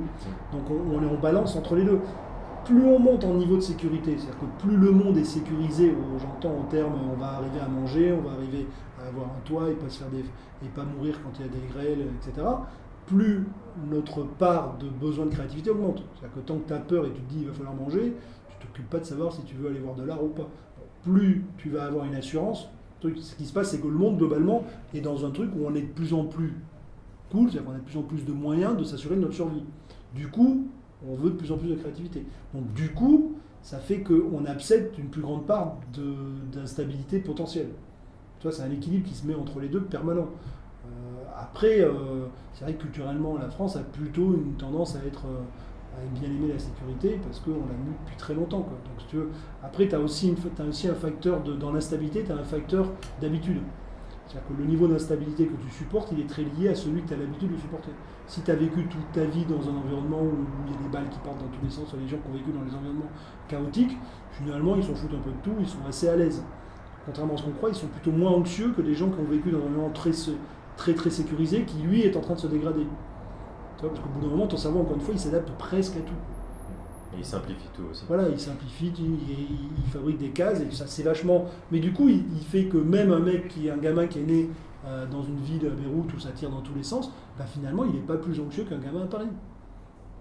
Donc on est en balance entre les deux. Plus on monte en niveau de sécurité, c'est-à-dire que plus le monde est sécurisé, j'entends en termes on va arriver à manger, on va arriver à avoir un toit et pas mourir quand il y a des grêles, etc., plus notre part de besoin de créativité augmente. C'est-à-dire que tant que tu as peur et tu te dis il va falloir manger, tu ne t'occupes pas de savoir si tu veux aller voir de l'art ou pas. Plus tu vas avoir une assurance, ce qui se passe c'est que le monde globalement est dans un truc où on est de plus en plus cool, c'est-à-dire qu'on a de plus en plus de moyens de s'assurer de notre survie. Du coup, on veut de plus en plus de créativité. Donc du coup, ça fait qu'on accepte une plus grande part d'instabilité potentielle. Tu vois, c'est un équilibre qui se met entre les deux permanent. Après, c'est vrai que culturellement, la France a plutôt une tendance à bien aimer la sécurité parce qu'on l'a mis depuis très longtemps. Quoi. Donc si tu veux, après, tu as aussi un facteur dans l'instabilité, tu as un facteur d'habitude. C'est-à-dire que le niveau d'instabilité que tu supportes, il est très lié à celui que tu as l'habitude de supporter. Si tu as vécu toute ta vie dans un environnement où il y a des balles qui partent dans tous les sens, les gens qui ont vécu dans les environnements chaotiques, généralement ils s'en foutent un peu de tout, ils sont assez à l'aise. Contrairement à ce qu'on croit, ils sont plutôt moins anxieux que des gens qui ont vécu dans un environnement très sécurisé, qui lui est en train de se dégrader. Tu vois, parce qu'au bout d'un moment, ton cerveau, encore une fois, il s'adapte presque à tout. Et il simplifie tout aussi. Voilà, il simplifie, il fabrique des cases, et ça c'est vachement... Mais du coup, il fait que même un gamin qui est né dans une ville à Beyrouth où ça tire dans tous les sens, bah finalement, il n'est pas plus anxieux qu'un gamin à Paris.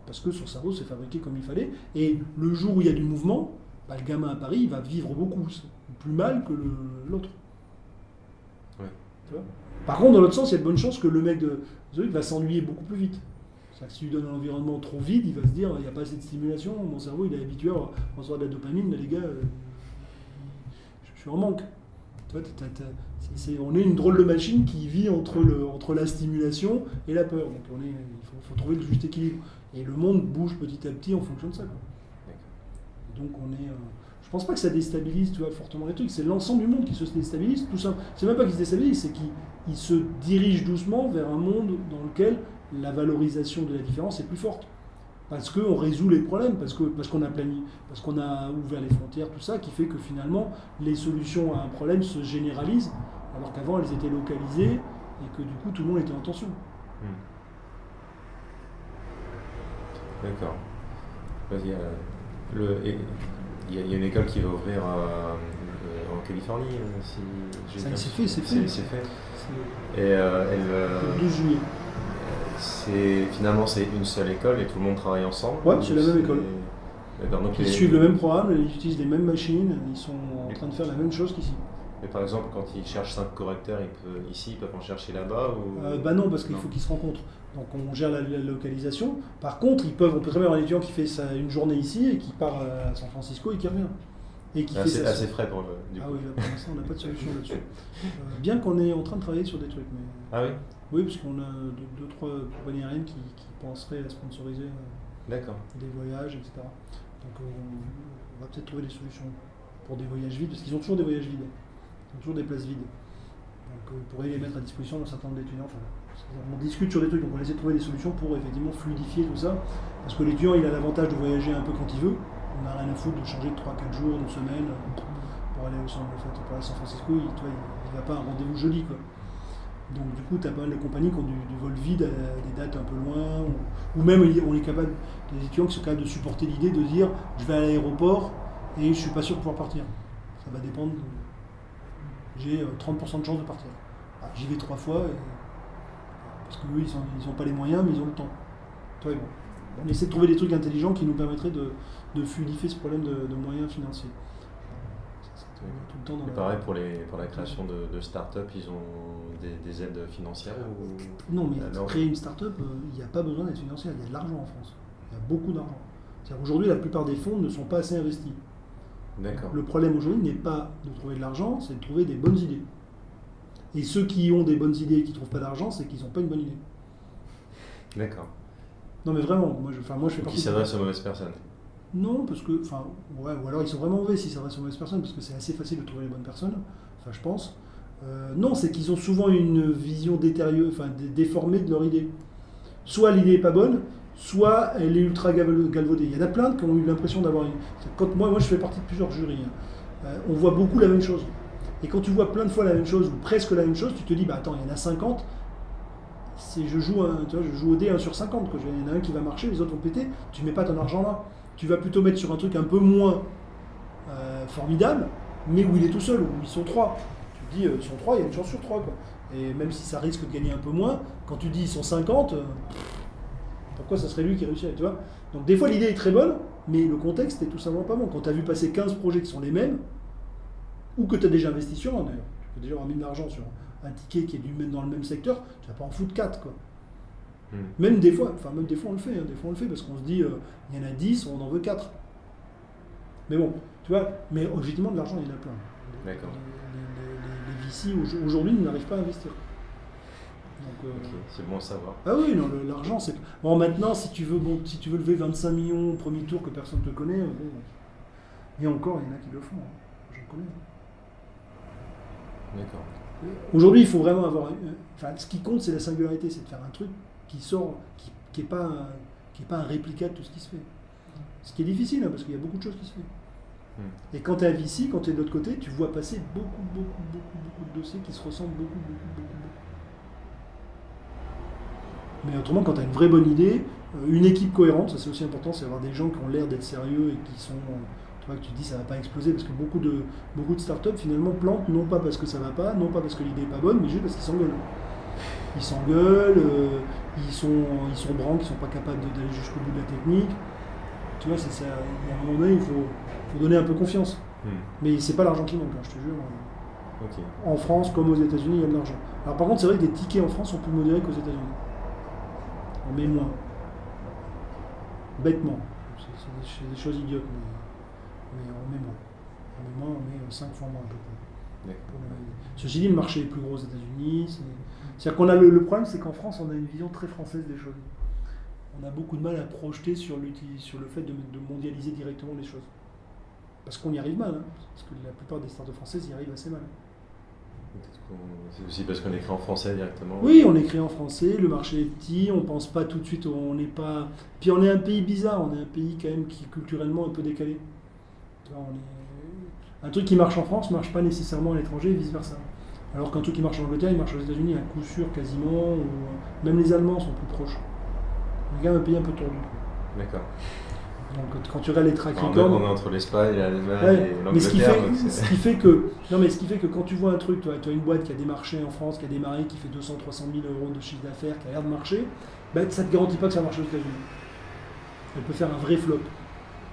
Parce que son cerveau s'est fabriqué comme il fallait, et le jour où il y a du mouvement, bah, le gamin à Paris, il va vivre beaucoup plus mal que l'autre. Ouais. Tu vois ? Par contre, dans l'autre sens, il y a de bonnes chances que le mec de Zurich va s'ennuyer beaucoup plus vite. C'est-à-dire que si tu lui donnes un environnement trop vide, il va se dire il n'y a pas assez de stimulation, mon cerveau il est habitué à recevoir de la dopamine, mais les gars, je suis en manque. Tu vois, on est une drôle de machine qui vit entre la stimulation et la peur. Donc il faut trouver le juste équilibre. Et le monde bouge petit à petit en fonction de ça. Quoi. Donc je pense pas que ça déstabilise, fortement les trucs. C'est l'ensemble du monde qui se déstabilise, tout ça. C'est même pas qu'il se déstabilise, c'est qu'il se dirige doucement vers un monde dans lequel la valorisation de la différence est plus forte. Parce qu'on résout les problèmes, parce qu'on a ouvert les frontières, tout ça, qui fait que finalement, les solutions à un problème se généralisent, alors qu'avant, elles étaient localisées, et que du coup, tout le monde était en tension. D'accord. Il y a une école qui va ouvrir en Californie. C'est fait. Et le 12 juillet. Finalement, c'est une seule école et tout le monde travaille ensemble. Ouais, c'est la même école. Donc ils suivent le même programme, ils utilisent les mêmes machines, ils sont en train de faire la même chose qu'ici. Mais par exemple, quand ils cherchent 5 correcteurs, ils peuvent en chercher là-bas ou... Non, parce qu'il faut qu'ils se rencontrent. Donc on gère la localisation. Par contre, on peut très bien avoir un étudiant qui fait une journée ici et qui part à San Francisco et qui revient. Et qui fait assez frais pour du coup. Ah oui, là, pour l'instant, on n'a pas de solution là-dessus. Bien qu'on est en train de travailler sur des trucs. Mais... Ah oui. Oui, parce qu'on a 2-3 compagnies aériennes qui penseraient à sponsoriser des voyages, etc. Donc on va peut-être trouver des solutions pour des voyages vides, parce qu'ils ont toujours des voyages vides. Ils ont toujours des places vides. Donc on pourrait les mettre à disposition d'un certain nombre d'étudiants. On discute sur des trucs, donc on essaie de trouver des solutions pour effectivement fluidifier tout ça. Parce que l'étudiant, il a l'avantage de voyager un peu quand il veut. On n'a rien à foutre de changer de 3-4 jours, d'une semaine, pour aller pour aller à San Francisco. Il ne va pas à un rendez-vous jeudi, quoi. Donc du coup, tu as pas mal de compagnies qui ont du vol vide à des dates un peu loin, ou même on est capable, des étudiants qui sont capables de supporter l'idée de dire je vais à l'aéroport et je ne suis pas sûr de pouvoir partir. Ça va dépendre. J'ai 30% de chance de partir. J'y vais 3 fois, parce qu'eux, ils n'ont pas les moyens, mais ils ont le temps. Toi, bon. On essaie de trouver des trucs intelligents qui nous permettraient de fluidifier ce problème de moyens financiers. Tout le temps pareil pour la création de start-up, ils ont des aides financières ou... Non, mais pour créer une start-up, il n'y a pas besoin d'être financière, il y a de l'argent en France. Il y a beaucoup d'argent. Aujourd'hui, la plupart des fonds ne sont pas assez investis. D'accord. Le problème aujourd'hui n'est pas de trouver de l'argent, c'est de trouver des bonnes idées. Et ceux qui ont des bonnes idées et qui ne trouvent pas d'argent, c'est qu'ils n'ont pas une bonne idée. D'accord. Non mais vraiment, moi je fais partie... Qui s'adresse aux mauvaises personnes. Non, parce que, ou alors ils sont vraiment mauvais s'ils s'adressent aux mauvaises personnes, parce que c'est assez facile de trouver les bonnes personnes, je pense. Non, c'est qu'ils ont souvent une vision déformée de leur idée. Soit l'idée n'est pas bonne, soit elle est ultra galvaudée. Il y en a plein qui ont eu l'impression d'avoir une... Quand moi je fais partie de plusieurs jurys, on voit beaucoup la même chose. Et quand tu vois plein de fois la même chose, ou presque la même chose, tu te dis, attends, il y en a 50, je joue au dé 1 sur 50, quoi. Il y en a un qui va marcher, les autres vont péter, tu ne mets pas ton argent là. Tu vas plutôt mettre sur un truc un peu moins formidable, mais où il est tout seul, où ils sont 3. Tu te dis, ils sont 3, il y a une chance sur 3, quoi. Et même si ça risque de gagner un peu moins, quand tu dis ils sont 50, pourquoi ça serait lui qui réussirait, tu vois? Donc des fois l'idée est très bonne, mais le contexte est tout simplement pas bon. Quand tu as vu passer 15 projets qui sont les mêmes, ou que tu as déjà investi sur un d'ailleurs, tu peux déjà avoir mis de l'argent sur un ticket qui est dans le même secteur, tu vas pas en foutre 4, quoi. Même des fois on le fait, des fois on le fait parce qu'on se dit il y en a 10, on en veut 4. Mais bon, tu vois, mais objectivement de l'argent il y en a plein. D'accord. Les VC aujourd'hui n'arrivent pas à investir. Donc, ok, c'est bon à savoir. Ah oui, non, l'argent c'est... Bon maintenant si tu veux lever 25 millions au premier tour que personne ne te connaît, et encore il y en a qui le font, j'en connais. D'accord. Aujourd'hui il faut vraiment avoir... ce qui compte c'est la singularité, c'est de faire un truc qui sort, qui n'est pas un réplicat de tout ce qui se fait. Ce qui est difficile, parce qu'il y a beaucoup de choses qui se font. Et quand tu es à VC, quand tu es de l'autre côté, tu vois passer beaucoup de dossiers qui se ressemblent beaucoup. Mais autrement, quand tu as une vraie bonne idée, une équipe cohérente, ça c'est aussi important, c'est avoir des gens qui ont l'air d'être sérieux et qui sont... Tu vois, que tu te dis ça va pas exploser, parce que beaucoup de startups finalement plantent, non pas parce que ça va pas, non pas parce que l'idée est pas bonne, mais juste parce qu'ils s'engueulent. Ils s'engueulent, ils sont brancs, ils sont pas capables d'aller jusqu'au bout de la technique. Tu vois, il y a un moment donné, il faut donner un peu confiance. Mais c'est pas l'argent qui manque, je te jure. Okay. En France, comme aux États-Unis, il y a de l'argent. Alors par contre, c'est vrai que des tickets en France sont plus modérés qu'aux États-Unis. On met moins. Bêtement. C'est des choses idiotes, mais on met moins. On met 5 fois moins à peu près. Ceci dit, le marché est plus gros aux États-Unis. C'est-à-dire qu'on a le problème, c'est qu'en France, on a une vision très française des choses. On a beaucoup de mal à projeter sur le fait de mondialiser directement les choses. Parce qu'on y arrive mal, hein, parce que la plupart des startups françaises y arrivent assez mal. C'est aussi parce qu'on écrit en français directement. Oui, on écrit en français, le marché est petit, on pense pas tout de suite, on n'est pas... Puis on est un pays bizarre, on est un pays quand même qui est culturellement un peu décalé. Tu vois, un truc qui marche en France ne marche pas nécessairement à l'étranger et vice-versa. Alors qu'un truc qui marche en Angleterre, il marche aux États-Unis à coup sûr quasiment, ou même les Allemands sont plus proches. On est quand même un pays un peu tordu. D'accord. Donc quand tu regardes les track On records... est entre l'Espagne, l'Allemagne et l'Angleterre. Mais ce qui fait que quand tu vois un truc, tu as une boîte qui a démarché en France, qui a démarré, qui fait 200-300 000 euros de chiffre d'affaires, qui a l'air de marcher, ben, ça ne te garantit pas que ça marche aux États-Unis. Elle peut faire un vrai flop,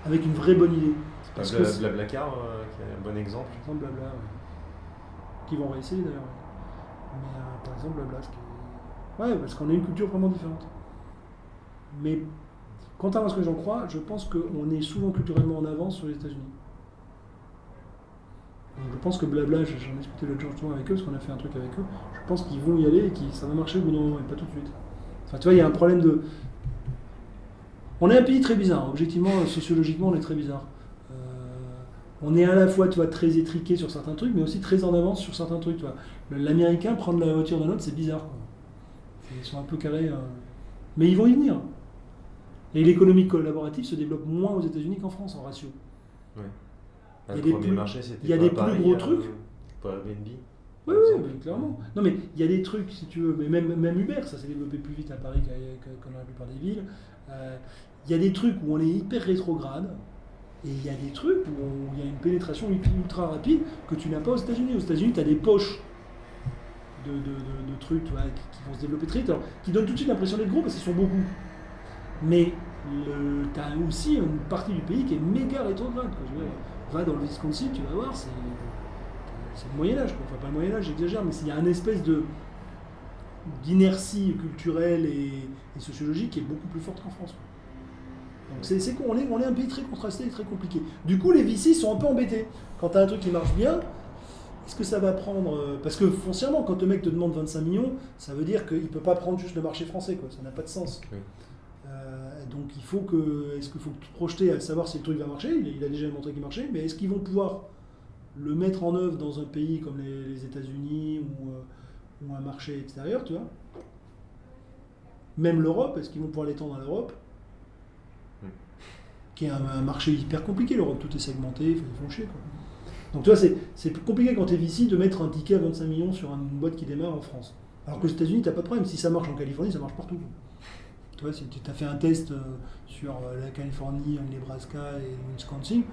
avec une vraie bonne idée. C'est pas Blablacar qui est un bon exemple. Par exemple, Blabla, qui vont réessayer d'ailleurs. Mais par exemple, Blabla, ouais, parce qu'on a une culture vraiment différente. Mais contrairement à ce que j'en crois, je pense qu'on est souvent culturellement en avance sur les États-Unis. Donc je pense que Blabla, j'en ai discuté l'autre jour avec eux, parce qu'on a fait un truc avec eux, je pense qu'ils vont y aller et que ça va marcher au bout d'un moment, et pas tout de suite. Enfin, tu vois, il y a un problème de... On est un pays très bizarre, objectivement, sociologiquement, on est très bizarre. On est à la fois, tu vois, très étriqué sur certains trucs, mais aussi très en avance sur certains trucs, tu vois. L'Américain prendre la voiture d'un autre, c'est bizarre, quoi. Ils sont un peu carrés, mais ils vont y venir. Et l'économie collaborative se développe moins aux États-Unis qu'en France en ratio. Ouais. Il y a des plus gros trucs. Pour Airbnb. Oui, clairement. Non, mais il y a des trucs, si tu veux, mais même Uber, ça s'est développé plus vite à Paris qu'en la plupart des villes. Il y a des trucs où on est hyper rétrograde, et il y a des trucs où il y a une pénétration ultra rapide que tu n'as pas aux États-Unis. Aux États-Unis, tu as des poches de trucs, tu vois, qui vont se développer très vite, alors, qui donnent tout de suite l'impression d'être gros parce qu'ils sont beaucoup. Mais tu as aussi une partie du pays qui est méga rétrograde. Va dans le Wisconsin, tu vas voir, c'est le Moyen-Âge. Enfin, pas le Moyen-Âge, j'exagère, mais il y a une espèce d'inertie culturelle et sociologique qui est beaucoup plus forte qu'en France. Donc c'est qu'on est un pays très contrasté et très compliqué. Du coup, les VC sont un peu embêtés. Quand tu as un truc qui marche bien, est-ce que ça va prendre... Parce que foncièrement, quand le mec te demande 25 millions, ça veut dire qu'il ne peut pas prendre juste le marché français, quoi. Ça n'a pas de sens. Oui. Donc il faut que... Est-ce qu'il faut te projeter à savoir si le truc va marcher? Il a déjà montré qu'il marchait, mais est-ce qu'ils vont pouvoir le mettre en œuvre dans un pays comme les États-Unis ou un marché extérieur, tu vois? Même l'Europe, est-ce qu'ils vont pouvoir l'étendre à l'Europe? Qui est un marché hyper compliqué, l'Europe, tout est segmenté, ils font chier, quoi. Donc tu vois, c'est compliqué quand tu es VC de mettre un ticket à 25 millions sur une boîte qui démarre en France. Alors qu'aux États-Unis, tu n'as pas de problème. Si ça marche en Californie, ça marche partout. Tu vois, si tu as fait un test sur la Californie, le Nebraska et le Wisconsin,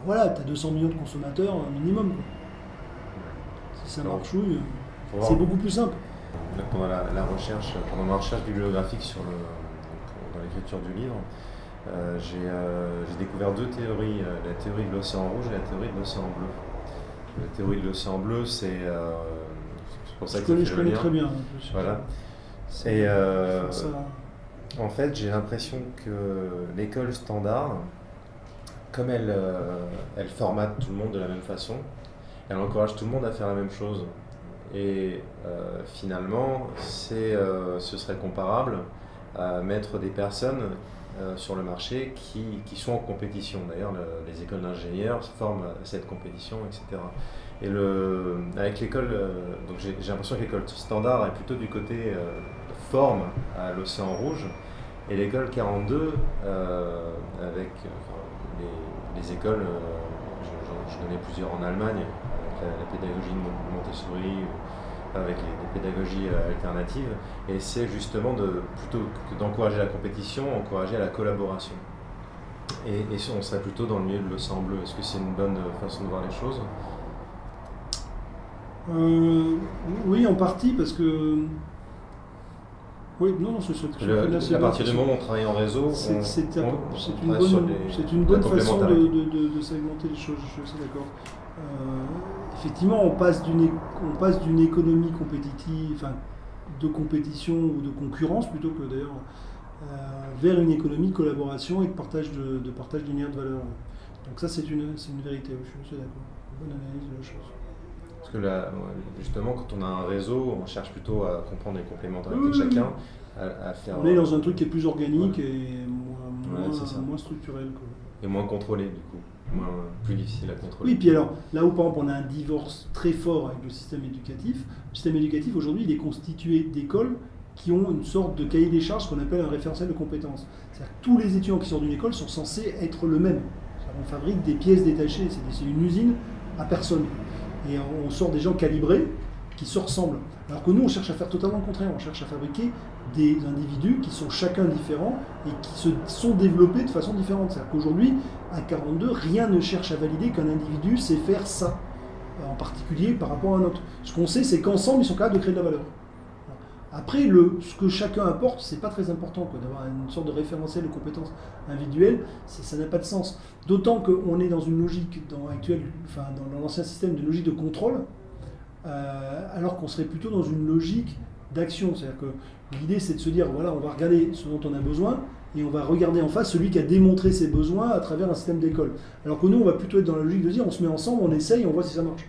voilà, tu as 200 millions de consommateurs minimum, quoi. Si ça marche, c'est beaucoup plus simple. Pendant ma recherche bibliographique dans l'écriture du livre, j'ai découvert deux théories, la théorie de l'océan rouge et la théorie de l'océan bleu. La théorie de l'océan bleu, c'est pour ça que je connais très bien. En plus. Voilà. Et en fait, j'ai l'impression que l'école standard, comme elle formate tout le monde de la même façon, elle encourage tout le monde à faire la même chose. Et finalement, ce serait comparable à mettre des personnes sur le marché qui sont en compétition. D'ailleurs, les écoles d'ingénieurs forment à cette compétition, etc. Et avec l'école, donc j'ai l'impression que l'école standard est plutôt du côté forme à l'océan rouge, et l'école 42 avec les écoles, je connais plusieurs en Allemagne, avec la pédagogie de Montessori, avec les pédagogies alternatives, et c'est justement plutôt que d'encourager la compétition, encourager à la collaboration. Et on serait plutôt dans le milieu de l'océan bleu. Est-ce que c'est une bonne façon de voir les choses? Oui, en partie, parce que... Oui, non, à partir du moment où on travaille en réseau, c'est une bonne façon de segmenter les choses, je suis assez d'accord. Effectivement, on passe d'une économie compétitive, enfin de compétition ou de concurrence plutôt que d'ailleurs, vers une économie de collaboration et de partage linéaire de valeur. Donc ça, c'est une vérité, oui, je suis assez d'accord. Une bonne analyse de la chose. Parce que justement, quand on a un réseau, on cherche plutôt à comprendre les complémentarités de chacun, à faire... On est dans un truc qui est plus organique et moins structurel, quoi. Et moins contrôlé, du coup. plus difficile à contrôler. Oui, puis alors, là où par exemple on a un divorce très fort avec le système éducatif aujourd'hui il est constitué d'écoles qui ont une sorte de cahier des charges qu'on appelle un référentiel de compétences. C'est-à-dire que tous les étudiants qui sortent d'une école sont censés être le même. On fabrique des pièces détachées, c'est une usine à personne. Et on sort des gens calibrés qui se ressemblent. Alors que nous, on cherche à faire totalement le contraire. On cherche à fabriquer des individus qui sont chacun différents et qui se sont développés de façon différente. C'est-à-dire qu'aujourd'hui, à 42, rien ne cherche à valider qu'un individu sait faire ça, en particulier par rapport à un autre. Ce qu'on sait, c'est qu'ensemble, ils sont capables de créer de la valeur. Après, ce que chacun apporte, c'est pas très important, d'avoir une sorte de référentiel de compétences individuelles, ça n'a pas de sens. D'autant qu'on est dans une logique dans l'ancien système de logique de contrôle, alors qu'on serait plutôt dans une logique d'action. C'est-à-dire que l'idée, c'est de se dire, voilà, on va regarder ce dont on a besoin, et on va regarder en face celui qui a démontré ses besoins à travers un système d'école. Alors que nous, on va plutôt être dans la logique de dire, on se met ensemble, on essaye, on voit si ça marche.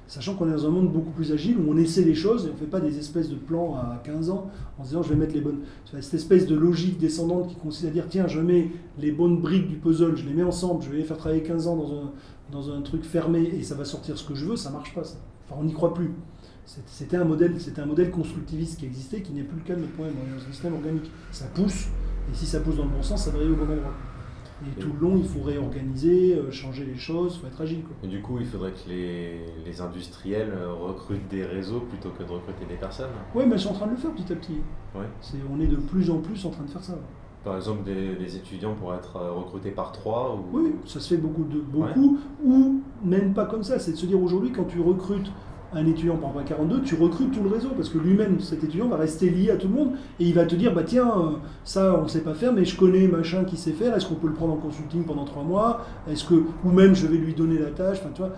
Sachant qu'on est dans un monde beaucoup plus agile, où on essaie les choses, et on ne fait pas des espèces de plans à 15 ans, en se disant, je vais mettre les bonnes... Cette espèce de logique descendante qui consiste à dire, tiens, je mets les bonnes briques du puzzle, je les mets ensemble, je vais les faire travailler 15 ans dans un truc fermé, et ça va sortir ce que je veux, ça ne marche pas, ça. Enfin, on n'y croit plus. C'était un modèle constructiviste qui existait, qui n'est plus le cas de notre point. On est dans un système organique. Ça pousse, et si ça pousse dans le bon sens, ça va aller au bon endroit. Et tout le long, il faut réorganiser, changer les choses, il faut être agile. Et du coup, il faudrait que les industriels recrutent des réseaux plutôt que de recruter des personnes. Oui, mais ils sont en train de le faire petit à petit. Ouais. On est de plus en plus en train de faire ça. Par exemple, des étudiants pourraient être recrutés par 3 ou... Oui, ça se fait beaucoup, ou même pas comme ça. C'est de se dire aujourd'hui, quand tu recrutes un étudiant par exemple à 42, tu recrutes tout le réseau, parce que lui-même, cet étudiant, va rester lié à tout le monde, et il va te dire, bah tiens, ça on ne sait pas faire, mais je connais machin qui sait faire, est-ce qu'on peut le prendre en consulting pendant 3 mois, ou même je vais lui donner la tâche, enfin tu vois,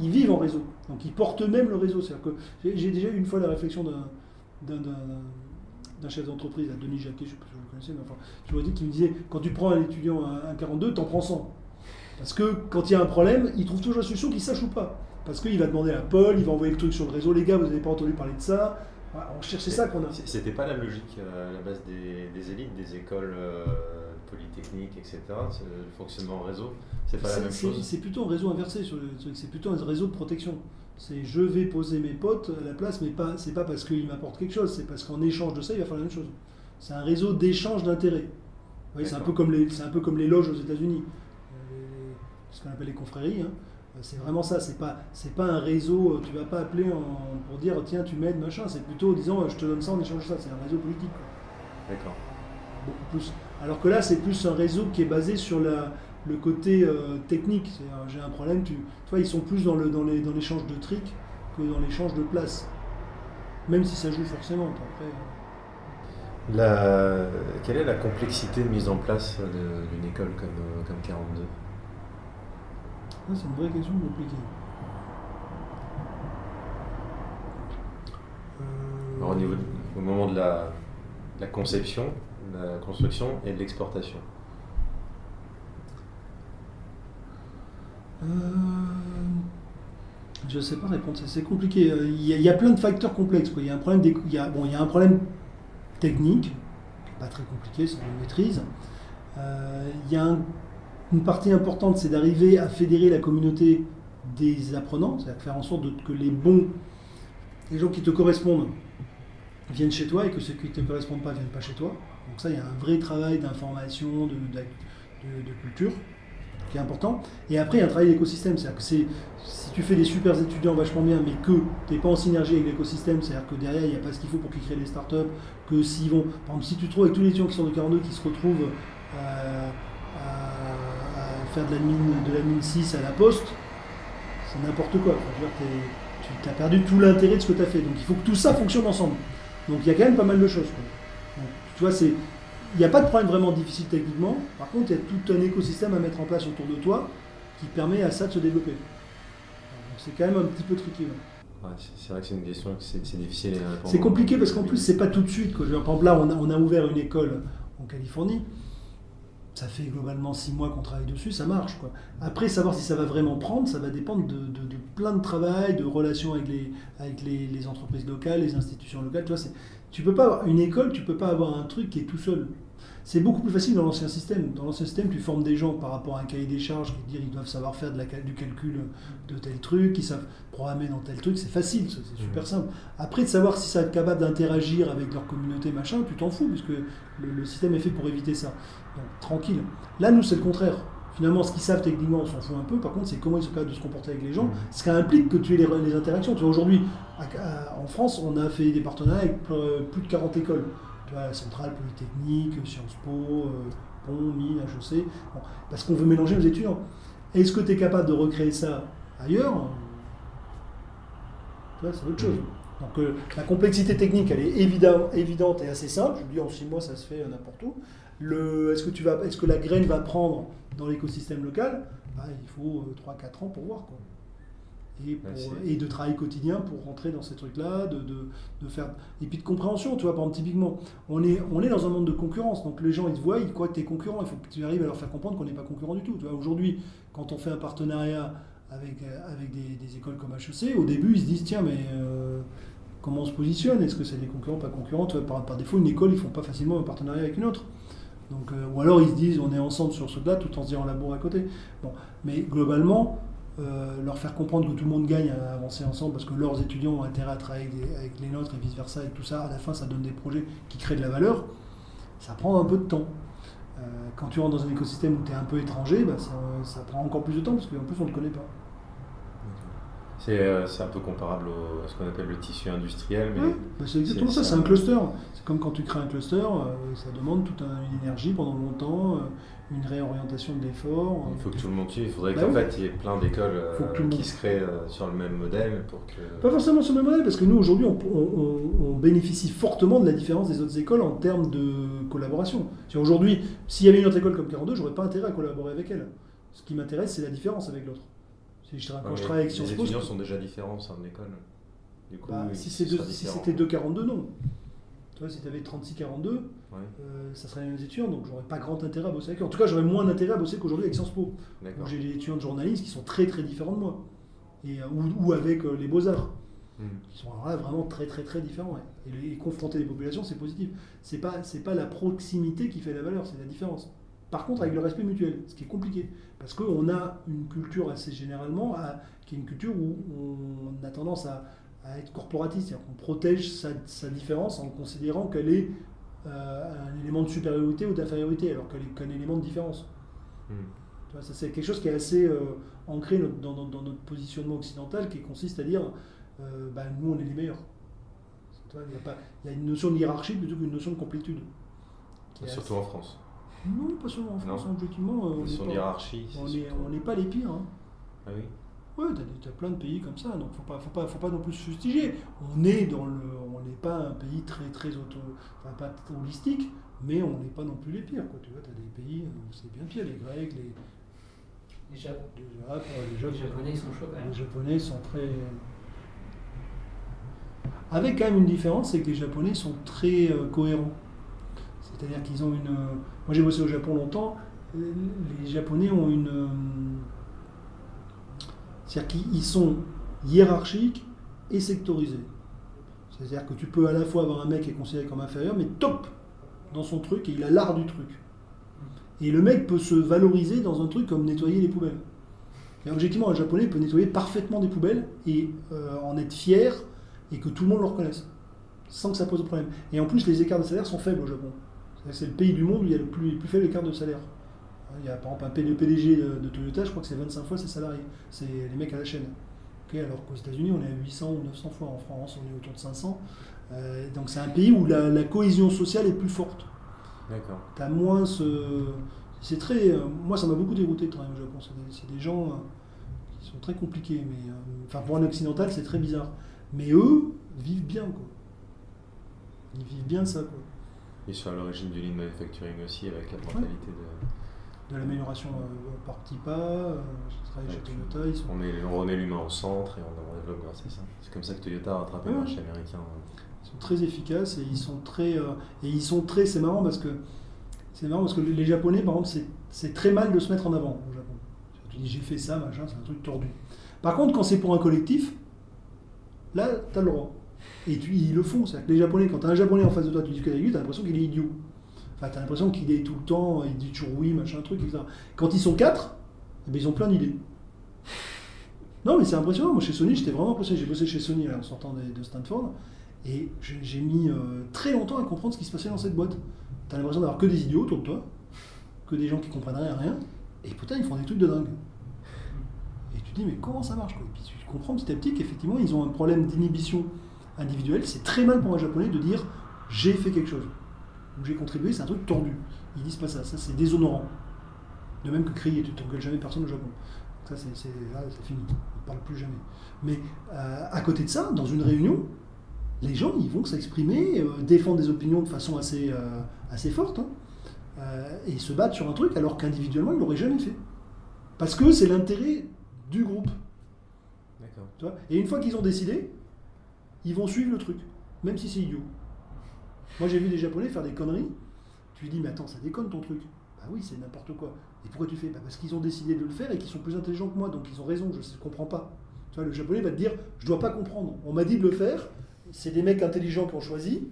ils vivent en réseau, donc ils portent même le réseau. C'est-à-dire que j'ai déjà eu une fois la réflexion d'un chef d'entreprise, Denis Jacquet, je ne sais pas si vous le connaissez, mais enfin, je vous ai dit qu'il me disait, quand tu prends un étudiant à 42, t'en prends 100. Parce que quand il y a un problème, il trouve toujours la solution, qu'il sache ou pas. Parce qu'il va demander à Paul, il va envoyer le truc sur le réseau, les gars, vous n'avez pas entendu parler de ça. Voilà, on cherche, c'est ça qu'on a. C'était pas la logique à la base des élites, des écoles polytechniques, etc. Le fonctionnement en réseau, c'est pas la même chose. C'est plutôt un réseau inversé sur le truc, c'est plutôt un réseau de protection. C'est je vais poser mes potes à la place, mais c'est pas parce qu'ils m'apportent quelque chose, c'est parce qu'en échange de ça, il va faire la même chose. C'est un réseau d'échange d'intérêts. C'est un peu comme les loges aux États-Unis, ce qu'on appelle les confréries. Hein. C'est vraiment ça, c'est pas un réseau, tu vas pas appeler pour dire tiens tu m'aides machin, c'est plutôt en disant je te donne ça en échange de ça, c'est un réseau politique. D'accord. Beaucoup plus. Alors que là c'est plus un réseau qui est basé sur le côté technique, j'ai un problème, tu vois, ils sont plus dans l'échange de tricks que dans l'échange de place. Même si ça joue forcément. Après, quelle est la complexité de mise en place d'une école comme 42 ? C'est une vraie question compliquée. Alors, au moment de la conception, de la construction et de l'exportation. Je ne sais pas répondre, c'est compliqué. Il y a plein de facteurs complexes. Il y a un problème technique, qui n'est pas très compliqué, c'est une maîtrise. Il y a une partie importante, c'est d'arriver à fédérer la communauté des apprenants, c'est-à-dire faire en sorte que les gens qui te correspondent viennent chez toi et que ceux qui ne te correspondent pas ne viennent pas chez toi. Donc ça, il y a un vrai travail d'information, de culture qui est important. Et après, il y a un travail d'écosystème, c'est-à-dire que si tu fais des super étudiants vachement bien, mais que tu n'es pas en synergie avec l'écosystème, c'est-à-dire que derrière, il n'y a pas ce qu'il faut pour qu'ils créent des startups, que s'ils vont... Par exemple, si tu te trouves avec tous les étudiants qui sont de 42 qui se retrouvent à faire de l'admin 6 à la poste, c'est n'importe quoi. Enfin, tu as perdu tout l'intérêt de ce que tu as fait. Donc il faut que tout ça fonctionne ensemble. Donc il y a quand même pas mal de choses. Donc, tu vois, il n'y a pas de problème vraiment difficile techniquement. Par contre, il y a tout un écosystème à mettre en place autour de toi qui permet à ça de se développer. Donc c'est quand même un petit peu tricky. Ouais, c'est vrai que c'est une question que c'est difficile à répondre. C'est compliqué parce qu'en plus, c'est pas tout de suite. Par exemple, là, on a ouvert une école en Californie. Ça fait globalement 6 mois qu'on travaille dessus, ça marche. Après, savoir si ça va vraiment prendre, ça va dépendre de plein de travail, de relations avec les entreprises locales, les institutions locales. Tu vois, tu peux pas avoir une école, tu peux pas avoir un truc qui est tout seul. C'est beaucoup plus facile dans l'ancien système. Dans l'ancien système, tu formes des gens par rapport à un cahier des charges qui dit qu'ils doivent savoir faire du calcul de tel truc, qu'ils savent programmer dans tel truc. C'est facile, c'est super simple. Après, de savoir si ça est capable d'interagir avec leur communauté, machin, tu t'en fous, puisque le système est fait pour éviter ça. Donc, tranquille. Là, nous, c'est le contraire. Finalement, ce qu'ils savent techniquement, on s'en fout un peu. Par contre, c'est comment ils sont capables de se comporter avec les gens. Ce qui implique que tu aies les interactions. Tu vois, aujourd'hui, en France, on a fait des partenariats avec plus de 40 écoles. Tu vois, Centrale, Polytechnique, Sciences Po, Pont, Mines, HEC. Bon, parce qu'on veut mélanger nos étudiants. Est-ce que tu es capable de recréer ça ailleurs? Tu vois, c'est autre chose. Donc la complexité technique, elle est évidente et assez simple. Je dis en 6 mois, ça se fait n'importe où. Est-ce que la graine va prendre dans l'écosystème local? Il faut 3-4 ans pour voir, quoi. Et de travail quotidien pour rentrer dans ces trucs-là, de faire... Et puis de compréhension, tu vois, par exemple, typiquement, on est dans un monde de concurrence, donc les gens, ils te voient, ils croient que tu es concurrent, il faut que tu arrives à leur faire comprendre qu'on n'est pas concurrent du tout. Tu vois, aujourd'hui, quand on fait un partenariat avec des écoles comme HEC, au début, ils se disent, tiens, mais comment on se positionne? Est-ce que c'est des concurrents, pas concurrents? Tu vois, par défaut, une école, ils font pas facilement un partenariat avec une autre. Donc, ou alors ils se disent, on est ensemble sur ce truc-là, tout en se disant labour à côté. Bon, mais globalement, leur faire comprendre que tout le monde gagne à avancer ensemble parce que leurs étudiants ont intérêt à travailler avec les nôtres et vice-versa et tout ça, à la fin ça donne des projets qui créent de la valeur, ça prend un peu de temps. Quand tu rentres dans un écosystème où tu es un peu étranger, ça prend encore plus de temps parce qu'en plus on ne te connaît pas. C'est un peu comparable à ce qu'on appelle le tissu industriel. Mais c'est exactement ça, c'est un cluster. C'est comme quand tu crées un cluster, ça demande toute une énergie pendant longtemps, une réorientation de l'effort. Il faut que tout le monde suive. Il faudrait qu'en fait il y ait plein d'écoles qui se créent sur le même modèle. Pas forcément sur le même modèle, parce que nous aujourd'hui on bénéficie fortement de la différence des autres écoles en termes de collaboration. Aujourd'hui, s'il y avait une autre école comme 42, j'aurais pas intérêt à collaborer avec elle. Ce qui m'intéresse, c'est la différence avec l'autre. Quand je travaille avec Sciences Po, les étudiants sont déjà différents au sein de l'école. Du coup, si c'était 2,42, non. Tu vois, si tu avais 36,42, ça serait les mêmes étudiants, donc j'aurais pas grand intérêt à bosser avec eux. En tout cas, j'aurais moins d'intérêt à bosser qu'aujourd'hui avec Sciences Po. Où j'ai des étudiants de journalisme qui sont très très différents de moi. Ou avec les Beaux-Arts, qui sont là vraiment très très très différents. Et confronter les populations, c'est positif. C'est pas la proximité qui fait la valeur, c'est la différence. Par contre, avec le respect mutuel, ce qui est compliqué. Parce qu'on a une culture assez généralement, qui est une culture où on a tendance à être corporatiste, c'est-à-dire qu'on protège sa différence en considérant qu'elle est un élément de supériorité ou d'infériorité, alors qu'elle est qu'un élément de différence. Tu vois, ça, c'est quelque chose qui est assez ancré dans notre positionnement occidental, qui consiste à dire nous, on est les meilleurs. Il y a une notion de hiérarchie plutôt qu'une notion de complétude. Surtout en France. Non, pas seulement en France, objectivement. On n'est pas les pires. Hein. Ah oui? Ouais, t'as plein de pays comme ça, donc faut pas non plus se fustiger. On n'est pas un pays très très pas holistique, mais on n'est pas non plus les pires, quoi. Tu vois, t'as des pays où c'est bien pire, les Grecs, les Japonais. Les Japonais, ils sont chauds quand même. Les Japonais sont très... Avec quand même une différence, c'est que les Japonais sont très cohérents. C'est-à-dire qu'ils ont une... Moi j'ai bossé au Japon longtemps, les Japonais ont une... C'est-à-dire qu'ils sont hiérarchiques et sectorisés. C'est-à-dire que tu peux à la fois avoir un mec qui est considéré comme inférieur, mais top dans son truc, et il a l'art du truc. Et le mec peut se valoriser dans un truc comme nettoyer les poubelles. Et objectivement, un Japonais peut nettoyer parfaitement des poubelles et en être fier, et que tout le monde le reconnaisse, sans que ça pose de problème. Et en plus, les écarts de salaire sont faibles au Japon. C'est le pays du monde où il y a le plus faible écart de salaire. Il y a par exemple le PDG de Toyota, je crois que c'est 25 fois ses salariés. C'est les mecs à la chaîne. Alors qu'aux États-Unis, on est à 800 ou 900 fois. En France, on est autour de 500. Donc c'est un pays où la cohésion sociale est plus forte. D'accord. T'as moins c'est très... moi, ça m'a beaucoup dérouté de travailler au Japon. C'est des gens qui sont très compliqués. Mais, pour un occidental, c'est très bizarre. Mais eux vivent bien, quoi. Ils vivent bien de ça, quoi. Et sur l'origine du lean manufacturing aussi, avec la mentalité de l'amélioration par petits pas. Je travaille chez Toyota. On remet l'humain au centre et on développe grâce à ça. C'est comme ça que Toyota a rattrapé le marché américain. Ils sont très efficaces et ils sont très... C'est marrant parce que les Japonais, par exemple, c'est très mal de se mettre en avant au Japon. Tu dis j'ai fait ça, machin, c'est un truc tordu. Par contre, quand c'est pour un collectif, là, t'as le droit. Et ils le font. C'est-à-dire que les Japonais, quand tu as un Japonais en face de toi, tu discutes avec lui, tu as l'impression qu'il est idiot. Enfin, t'as l'impression qu'il est tout le temps, il dit toujours oui, machin, truc, etc. Quand ils sont 4, eh ben, ils ont plein d'idées. Non, mais c'est impressionnant. Moi, chez Sony, j'étais vraiment impressionné. J'ai bossé chez Sony en sortant de Stanford. Et j'ai mis très longtemps à comprendre ce qui se passait dans cette boîte. T'as l'impression d'avoir que des idiots autour de toi, que des gens qui comprennent rien. Et putain, ils font des trucs de dingue. Et tu te dis, mais comment ça marche quoi? Et puis tu comprends petit à petit qu'effectivement, ils ont un problème d'inhibition individuelle. C'est très mal pour un Japonais de dire, j'ai fait quelque chose. Ou j'ai contribué, c'est un truc tordu. Ils disent pas ça. Ça, c'est déshonorant. De même que crier, tu t'engueules jamais personne au Japon. Ça, c'est fini. On ne parle plus jamais. Mais à côté de ça, dans une réunion, les gens, ils vont s'exprimer, défendre des opinions de façon assez forte, hein, et se battre sur un truc alors qu'individuellement, ils ne l'auraient jamais fait. Parce que c'est l'intérêt du groupe. D'accord. Tu vois, et une fois qu'ils ont décidé, ils vont suivre le truc, même si c'est idiot. Moi, j'ai vu des Japonais faire des conneries. Tu lui dis, mais attends, ça déconne ton truc. Bah oui, c'est n'importe quoi. Et pourquoi tu fais? Bah parce qu'ils ont décidé de le faire et qu'ils sont plus intelligents que moi, donc ils ont raison, je ne comprends pas. Tu vois, le Japonais va te dire, je ne dois pas comprendre. On m'a dit de le faire. C'est des mecs intelligents qui ont choisi.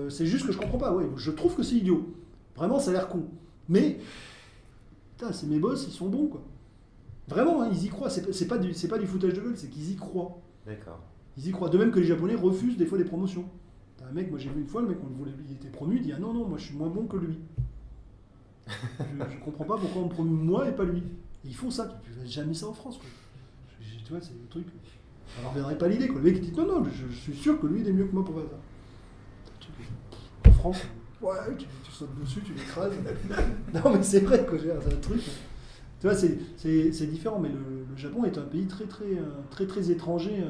C'est juste que je comprends pas. Ouais, je trouve que c'est idiot. Vraiment, ça a l'air con. Mais, putain, c'est mes boss, ils sont bons, quoi. Vraiment, hein, ils y croient. C'est pas du foutage de gueule, c'est qu'ils y croient. D'accord. Ils y croient. De même que les Japonais refusent des fois des promotions. T'as un mec, moi j'ai vu une fois, le mec, il était promu, il dit, ah non, moi je suis moins bon que lui. Je comprends pas pourquoi on me promue moi et pas lui. Et ils font ça. Tu fais jamais ça en France, quoi. Tu vois, c'est le truc. Ça leur viendrait pas l'idée, quoi. Le mec il dit non, je suis sûr que lui il est mieux que moi pour faire ça. En France, ouais, tu sautes dessus, tu l'écrases. Non mais c'est vrai, quoi. C'est un truc. Tu vois, c'est différent, mais le Japon est un pays très étranger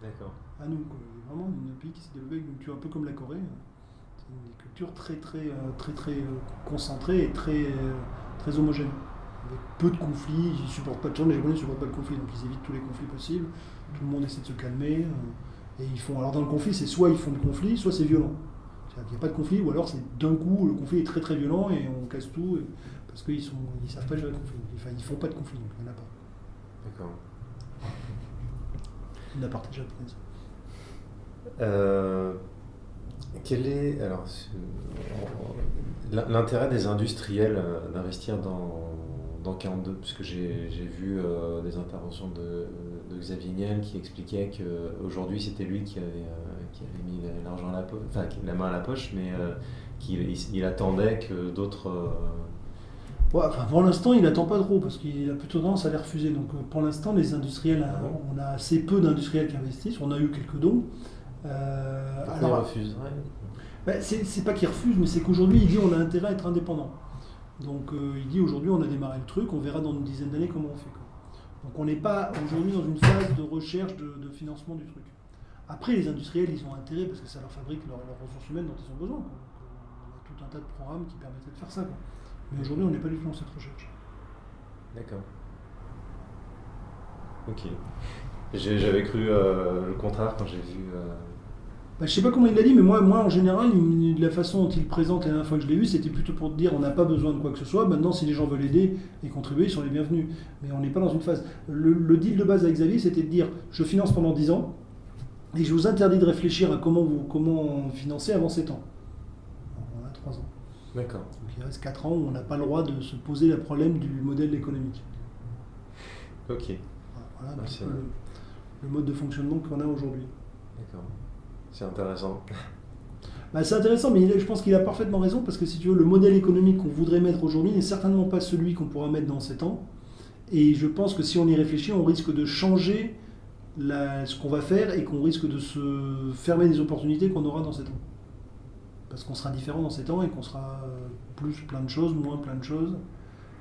D'accord. à nous, quoi. Vraiment un pays qui s'est développé, un peu comme la Corée. C'est une culture très concentrée et très homogène. Avec peu de conflits, ils supportent pas de gens, les Japonais ne supportent pas le conflit, donc ils évitent tous les conflits possibles. Tout le monde essaie de se calmer. Et ils font. Alors dans le conflit, c'est soit ils font le conflit, soit c'est violent. C'est-à-dire qu'il n'y a pas de conflit, ou alors c'est d'un coup, le conflit est très violent et on casse tout, parce qu'ils ne savent pas gérer le conflit. Enfin, ils ne font pas de conflit, donc il n'y en a pas. D'accord. Une aparté japonaise. Quel est alors l'intérêt des industriels d'investir dans 42? Parce que j'ai vu des interventions de Xavier Niel qui expliquait qu'aujourd'hui c'était lui qui avait mis l'argent à la poche, enfin la main à la poche, mais qu'il attendait que d'autres. Ouais, enfin, pour l'instant, il n'attend pas trop parce qu'il a plutôt tendance à les refuser. Donc pour l'instant, les industriels, on a assez peu d'industriels qui investissent. On a eu quelques dons. Pourquoi ils refusent? Ouais. C'est pas qu'ils refusent, mais c'est qu'aujourd'hui, il dit on a intérêt à être indépendant. Donc il dit aujourd'hui, on a démarré le truc, on verra dans une dizaine d'années comment on fait, quoi. Donc on n'est pas aujourd'hui dans une phase de recherche de financement du truc. Après, les industriels, ils ont intérêt parce que ça leur fabrique leurs ressources humaines dont ils ont besoin, quoi. Donc, on a tout un tas de programmes qui permettraient de faire ça, quoi. Mais aujourd'hui, on n'est pas du tout dans cette recherche. D'accord. Ok. J'avais cru le contraire quand j'ai vu. Je sais pas comment il l'a dit, mais moi en général, de la façon dont il présente la dernière fois que je l'ai vu, c'était plutôt pour dire on n'a pas besoin de quoi que ce soit. Maintenant, si les gens veulent aider et contribuer, ils sont les bienvenus. Mais on n'est pas dans une phase. Le deal de base avec Xavier, c'était de dire je finance pendant 10 ans et je vous interdis de réfléchir à comment financer avant 7 ans. On a 3 ans. D'accord. Donc il reste 4 ans où on n'a pas le droit de se poser le problème du modèle économique. Ok. Voilà le mode de fonctionnement qu'on a aujourd'hui. D'accord. C'est intéressant. C'est intéressant, mais je pense qu'il a parfaitement raison, parce que si tu veux, le modèle économique qu'on voudrait mettre aujourd'hui n'est certainement pas celui qu'on pourra mettre dans 7 ans. Et je pense que si on y réfléchit, on risque de changer ce qu'on va faire et qu'on risque de se fermer des opportunités qu'on aura dans 7 ans. Parce qu'on sera différent dans 7 ans et qu'on sera plus plein de choses, moins plein de choses.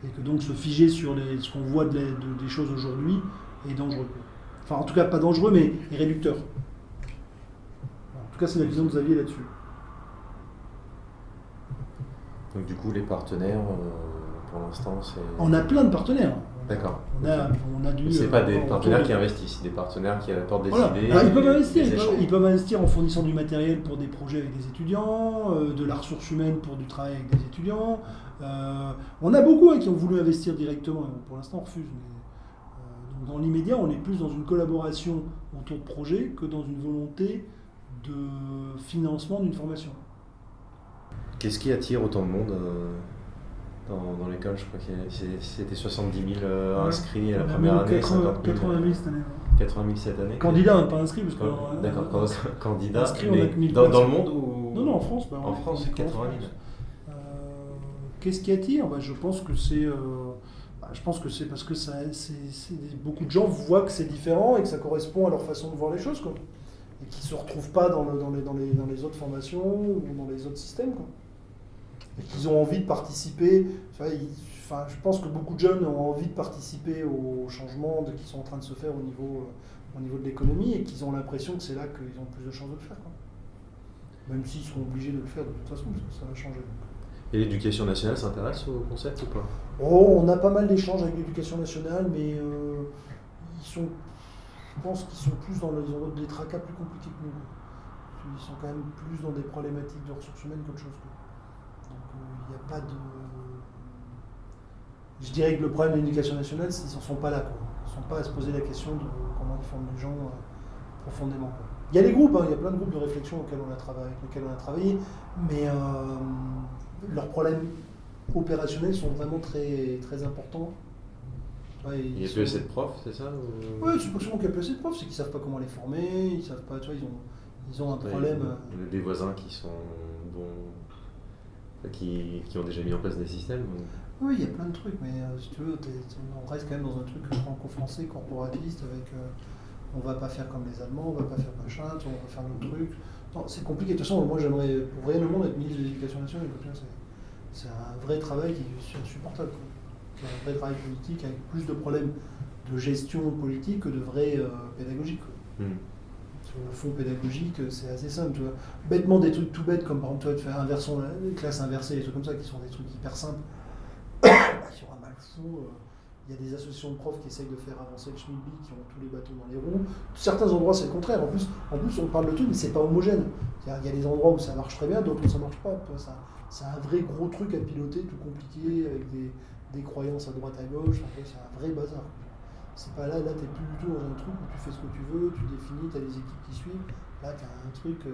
Et que donc se figer sur ce qu'on voit des choses aujourd'hui est dangereux. Enfin, en tout cas, pas dangereux, mais réducteur. En tout cas, c'est la vision de Xavier là-dessus. Donc du coup, les partenaires, pour l'instant, c'est... On a plein de partenaires. D'accord. On a dû... C'est pas des partenaires qui investissent, des partenaires qui apportent des idées. Alors, ils peuvent investir. Ils peuvent investir en fournissant du matériel pour des projets avec des étudiants, de la ressource humaine pour du travail avec des étudiants. On a beaucoup qui ont voulu investir directement. Pour l'instant, on refuse. Donc, dans l'immédiat, on est plus dans une collaboration autour de projets que dans une volonté de financement d'une formation. Qu'est-ce qui attire autant de monde dans l'école? Je crois que c'était 70 000 inscrits à la première année, 50 000. 80 000 cette année. 80 000 cette année. Candidats, pas inscrits, parce que. D'accord, candidats. Inscrits, on Mais a que 1000 dans le personnes. monde ou. Non, en France. En France, 80 000. Qu'est-ce qui attire? Je pense que c'est. Parce que beaucoup de gens voient que c'est différent et que ça correspond à leur façon de voir les choses, quoi. Et qui ne se retrouvent pas dans les autres formations ou dans les autres systèmes, quoi. Et qu'ils ont envie de participer. Je pense que beaucoup de jeunes ont envie de participer aux changements qui sont en train de se faire au niveau de l'économie et qu'ils ont l'impression que c'est là qu'ils ont plus de chances de le faire, quoi. Même s'ils seront obligés de le faire de toute façon, parce que ça va changer. Et l'éducation nationale s'intéresse au concept ou pas? On a pas mal d'échanges avec l'éducation nationale, mais je pense qu'ils sont plus dans des tracas plus compliqués que nous. Ils sont quand même plus dans des problématiques de ressources humaines qu'autre chose, quoi. Donc il n'y a pas de... Je dirais que le problème de l'éducation nationale, c'est qu'ils n'en sont pas là, quoi. Ils ne sont pas à se poser la question de comment ils forment les gens profondément, quoi. Il y a des groupes, il y a plein de groupes de réflexion avec lesquels on a travaillé, mais leurs problèmes opérationnels sont vraiment très, très importants. Ouais, il n'y a plus assez de profs, c'est ça ou... Oui, c'est pas seulement qu'il n'y a plus assez de profs, c'est qu'ils ne savent pas comment les former, ils savent pas, ils ont un problème. Il y a des voisins qui sont qui ont déjà mis en place des systèmes. Oui, il y a plein de trucs, mais si tu veux, on reste quand même dans un truc franco-français, corporatiste, avec on va pas faire comme les Allemands, on va pas faire machin, on va faire notre truc. Non, c'est compliqué. De toute façon, moi j'aimerais pour réellement être ministre de l'Éducation nationale. C'est un vrai travail qui est insupportable, quoi. C'est un vrai travail politique avec plus de problèmes de gestion politique que de vrai pédagogique, quoi. Sur le fond pédagogique, c'est assez simple, tu vois. Bêtement, des trucs tout bêtes, comme par exemple, tu vois, de faire classe inversée, des trucs comme ça, qui sont des trucs hyper simples. Il y aura mal fou. Il y a des associations de profs qui essayent de faire avancer le schmilblick, qui ont tous les bâtons dans les roues. Certains endroits, c'est le contraire. En plus, on parle de tout, mais c'est pas homogène. Il y a des endroits où ça marche très bien, d'autres où ça marche pas. C'est un vrai gros truc à piloter, tout compliqué, avec des croyances à droite à gauche. C'est un vrai bazar. C'est pas là t'es plus du tout dans un truc où tu fais ce que tu veux, tu définis, t'as des équipes qui suivent. Là, t'as un truc qui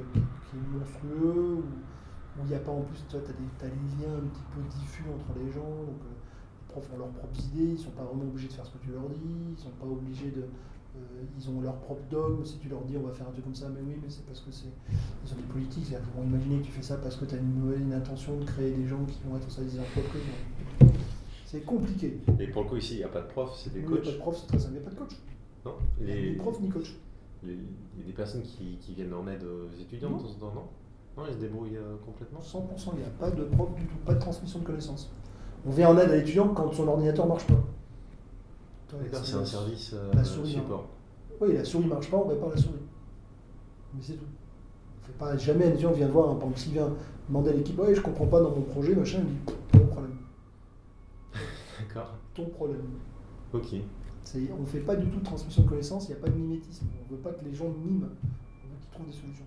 est monstrueux, où il n'y a pas en plus, tu vois, t'as des liens un petit peu diffus entre les gens. Donc, les profs ont leurs propres idées, ils ne sont pas vraiment obligés de faire ce que tu leur dis, ils sont pas obligés de. Ils ont leur propre dogme. Si tu leur dis on va faire un truc comme ça, mais oui, mais c'est parce que ils ont des politiques, c'est-à-dire qu'ils vont imaginer que tu fais ça parce que tu as une intention de créer des gens qui vont être au service des entreprises. C'est compliqué. Et pour le coup, ici, il n'y a pas de prof, c'est des coachs. Il n'y a pas de prof, c'est très simple, il n'y a pas de coach. Non, ni prof ni coach. Il y a des personnes qui viennent en aide aux étudiants de temps en temps, non? Non, ils se débrouillent complètement. 100%, il n'y a pas de prof du tout, pas de transmission de connaissances. On vient en aide à l'étudiant quand son ordinateur ne marche pas. D'accord, c'est un service support. Oui, la souris ne marche pas, on répare la souris. Mais c'est tout. Jamais un étudiant vient voir, par exemple, s'il vient demander à l'équipe, ouais, je comprends pas dans mon projet, machin, il dit, ton problème. D'accord. Ton problème. Ok. On ne fait pas du tout de transmission de connaissances, il n'y a pas de mimétisme. On ne veut pas que les gens miment, on veut qu'ils trouvent des solutions.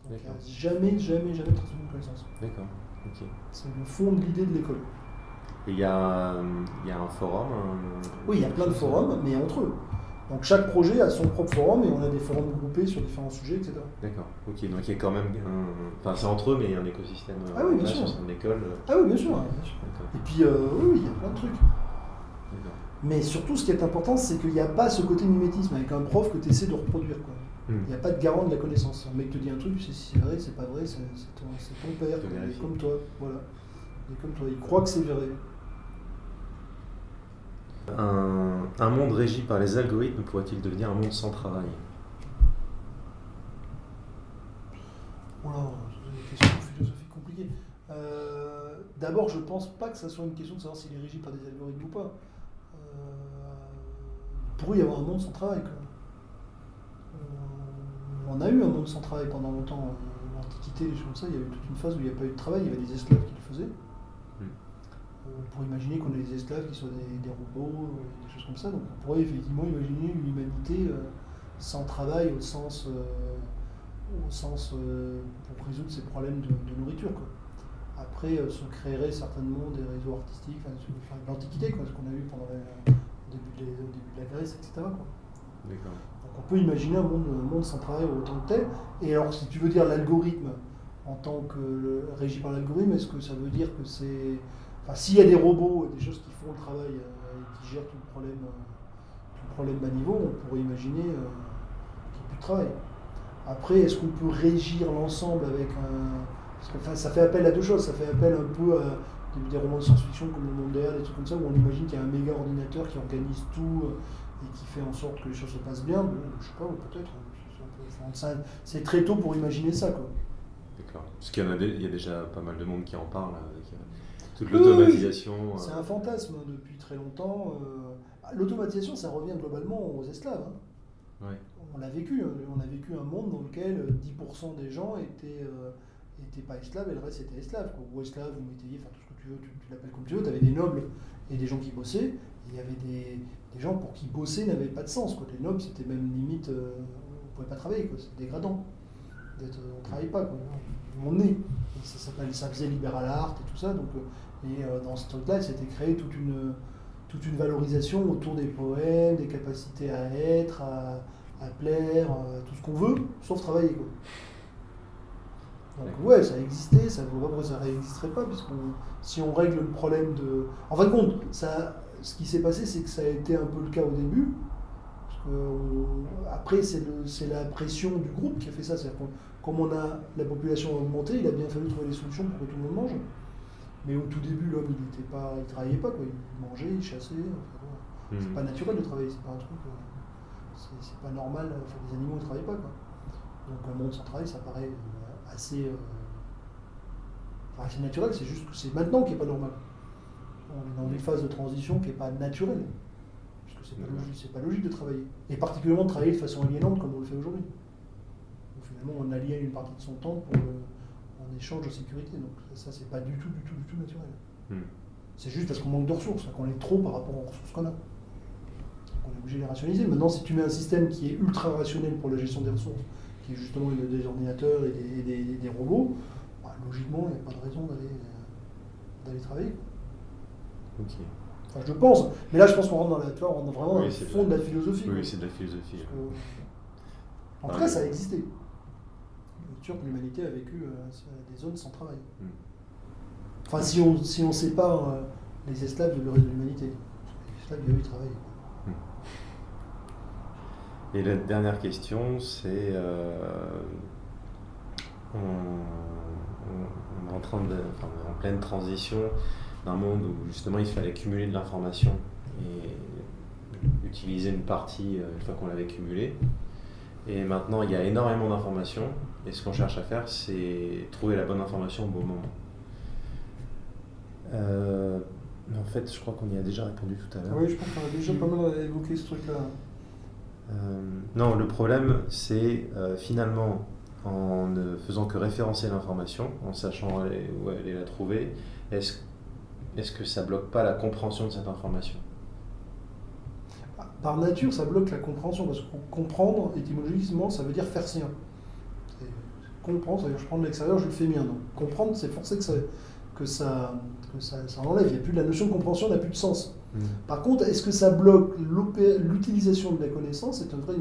Donc il n'y a jamais de transmission de connaissances. D'accord, ok. C'est le fond de l'idée de l'école. Et il y a un forum Oui, il y a plein de forums, mais entre eux. Donc chaque projet a son propre forum et on a des forums groupés sur différents sujets, etc. D'accord, ok. Donc il y a quand même Enfin, c'est entre eux, mais il y a un écosystème. Ah oui, bien sûr. C'est une école. Ah oui, bien sûr. Et puis, oui, il y a plein de trucs. D'accord. Mais surtout, ce qui est important, c'est qu'il n'y a pas ce côté mimétisme avec un prof que tu essaies de reproduire, quoi. Il n'y a pas de garant de la connaissance. Un mec te dit un truc, tu sais si c'est vrai, c'est pas vrai, c'est ton père, il est comme toi. Voilà. Il est comme toi, il croit que c'est vrai. Un monde régi par les algorithmes pourrait-il devenir un monde sans travail? Voilà, c'est une question philosophique compliquée. D'abord, je pense pas que ça soit une question de savoir s'il est régi par des algorithmes ou pas. Il pourrait y avoir un monde sans travail, quoi. On a eu un monde sans travail pendant longtemps. L'Antiquité, des choses comme ça, il y avait toute une phase où il n'y a pas eu de travail, il y avait des esclaves qui le faisaient. Pour imaginer qu'on ait des esclaves qui soient des robots, des choses comme ça. Donc on pourrait effectivement imaginer une humanité sans travail au sens pour résoudre ces problèmes de nourriture, quoi. Après, se créeraient certainement des réseaux artistiques, l'Antiquité, quoi, ce qu'on a eu pendant au début de la Grèce, etc., quoi. D'accord. Donc on peut imaginer un monde sans travail autant que tel. Et alors, si tu veux dire l'algorithme, en tant que régi par l'algorithme, est-ce que ça veut dire que c'est... Enfin, s'il y a des robots et des choses qui font le travail et qui gèrent tout le problème bas niveau, on pourrait imaginer qu'il n'y ait plus de travail. Après, est-ce qu'on peut régir l'ensemble avec un... Parce que, enfin, ça fait appel à deux choses. Ça fait appel un peu à des romans de science-fiction comme Le Monde des Halles, des trucs comme ça, où on imagine qu'il y a un méga ordinateur qui organise tout et qui fait en sorte que les choses se passent bien. Bon, je sais pas, peut-être. C'est très tôt pour imaginer ça, quoi. D'accord. Parce qu'il y a déjà pas mal de monde qui en parle, avec toute l'automatisation. C'est un fantasme depuis très longtemps. L'automatisation, ça revient globalement aux esclaves. Hein. Ouais. On a vécu un monde dans lequel 10% des gens étaient pas esclaves et le reste était esclaves. Ou esclaves, ou métayers, enfin tout ce que tu veux, tu l'appelles comme tu veux. Tu avais des nobles et des gens qui bossaient. Et il y avait des gens pour qui bosser n'avait pas de sens. Quoi. Les nobles, c'était même limite, on ne pouvait pas travailler, c'était dégradant. On ne travaille pas, quoi. On est. Ça faisait libéral art et tout ça. Donc, dans ce truc-là, il s'était créé toute une valorisation autour des poèmes, des capacités à être, à plaire, tout ce qu'on veut, sauf travailler, quoi. Donc ouais, ça existait, ça ne voit pas pourquoi ça ne réexisterait pas, puisque si on règle le problème de... En fin de compte, ce qui s'est passé, c'est que ça a été un peu le cas au début, parce que après, c'est la pression du groupe qui a fait ça, c'est-à-dire que comme la population a augmenté, il a bien fallu trouver des solutions pour que tout le monde mange. Mais au tout début, l'homme, il travaillait pas, quoi. Il mangeait, il chassait. Enfin, c'est pas naturel de travailler, c'est pas un truc... c'est pas normal, enfin, les animaux ne travaillent pas, quoi. Donc un monde sans travail, ça paraît assez naturel, c'est juste que c'est maintenant qui n'est pas normal. On est dans une phase de transition qui n'est pas naturelle, puisque c'est pas logique de travailler. Et particulièrement de travailler de façon aliénante comme on le fait aujourd'hui. Donc finalement, on aliène une partie de son temps en échange de sécurité. Donc ça, c'est pas du tout naturel. C'est juste parce qu'on manque de ressources, qu'on est trop par rapport aux ressources qu'on a. On est obligé de les rationaliser. Maintenant, si tu mets un système qui est ultra rationnel pour la gestion des ressources, qui est justement des ordinateurs et des robots, logiquement, il n'y a pas de raison d'aller travailler. Ok. Enfin, je pense. Mais là, je pense qu'on rentre vraiment dans le fond de la philosophie. Oui, c'est de la philosophie. En tout cas, ça a existé. C'est sûr que l'humanité a vécu des zones sans travail. Enfin, si on sépare les esclaves du reste de l'humanité. Les esclaves, eux, ils travaillent. Et la dernière question, c'est on est en pleine transition d'un monde où justement il fallait cumuler de l'information et utiliser une partie une fois qu'on l'avait cumulée. Et maintenant il y a énormément d'informations et ce qu'on cherche à faire, c'est trouver la bonne information au bon moment. Mais en fait, je crois qu'on y a déjà répondu tout à l'heure. Oui, je pense qu'on a déjà pas mal évoqué ce truc-là. Non, le problème, c'est finalement, en ne faisant que référencer l'information, en sachant où aller la trouver, est-ce que ça bloque pas la compréhension de cette information ? Par nature, ça bloque la compréhension, parce que comprendre, étymologiquement, ça veut dire faire sien. Comprendre, ça veut dire je prends de l'extérieur, je le fais mien. Donc comprendre, c'est forcé que ça enlève. Il n'y a plus de la notion de compréhension, n'a plus de sens. Par contre, est-ce que ça bloque l'utilisation de la connaissance ? C'est un vrai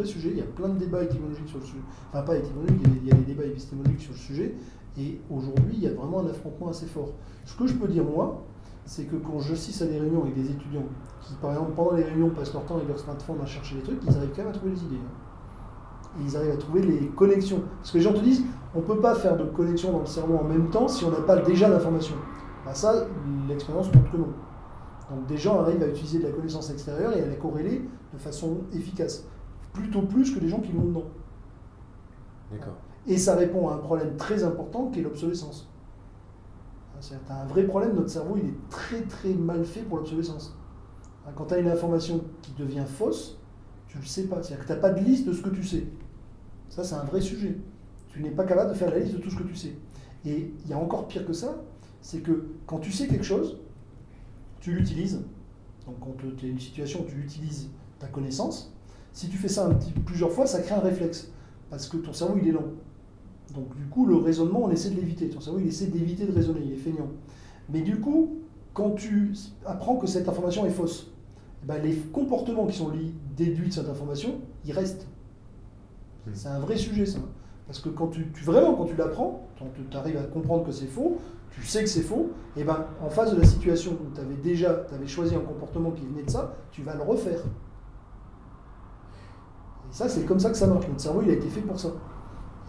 sujet. Il y a plein de débats étymologiques sur le sujet. Enfin, pas étymologiques, il y a des débats épistémologiques sur le sujet. Et aujourd'hui, il y a vraiment un affrontement assez fort. Ce que je peux dire, moi, c'est que quand j'assiste à des réunions avec des étudiants qui, par exemple, pendant les réunions, passent leur temps avec leur smartphone à chercher des trucs, ils arrivent quand même à trouver des idées. Et ils arrivent à trouver les connexions. Parce que les gens te disent, on ne peut pas faire de connexion dans le cerveau en même temps si on n'a pas déjà d'information. Ben ça, l'expérience montre que non. Donc des gens arrivent à utiliser de la connaissance extérieure et à la corréler de façon efficace. Plutôt plus que des gens qui l'ont dedans. D'accord. Et ça répond à un problème très important qui est l'obsolescence. C'est un vrai problème, notre cerveau il est très très mal fait pour l'obsolescence. Quand tu as une information qui devient fausse, tu ne le sais pas. C'est-à-dire que tu n'as pas de liste de ce que tu sais. Ça c'est un vrai sujet. Tu n'es pas capable de faire la liste de tout ce que tu sais. Et il y a encore pire que ça, c'est que quand tu sais quelque chose, tu l'utilises. Donc quand tu es une situation où tu utilises ta connaissance, si tu fais ça plusieurs fois, ça crée un réflexe. Parce que ton cerveau il est lent. Donc du coup, le raisonnement, on essaie de l'éviter. Ton cerveau, il essaie d'éviter de raisonner, il est feignant. Mais du coup, quand tu apprends que cette information est fausse, ben, les comportements qui sont déduits de cette information, ils restent. C'est un vrai sujet, ça. Parce que quand vraiment, quand tu l'apprends, quand tu arrives à comprendre que c'est faux, tu sais que c'est faux, et ben en face de la situation où tu avais choisi un comportement qui venait de ça, tu vas le refaire. Et ça, c'est comme ça que ça marche. Notre cerveau, il a été fait pour ça.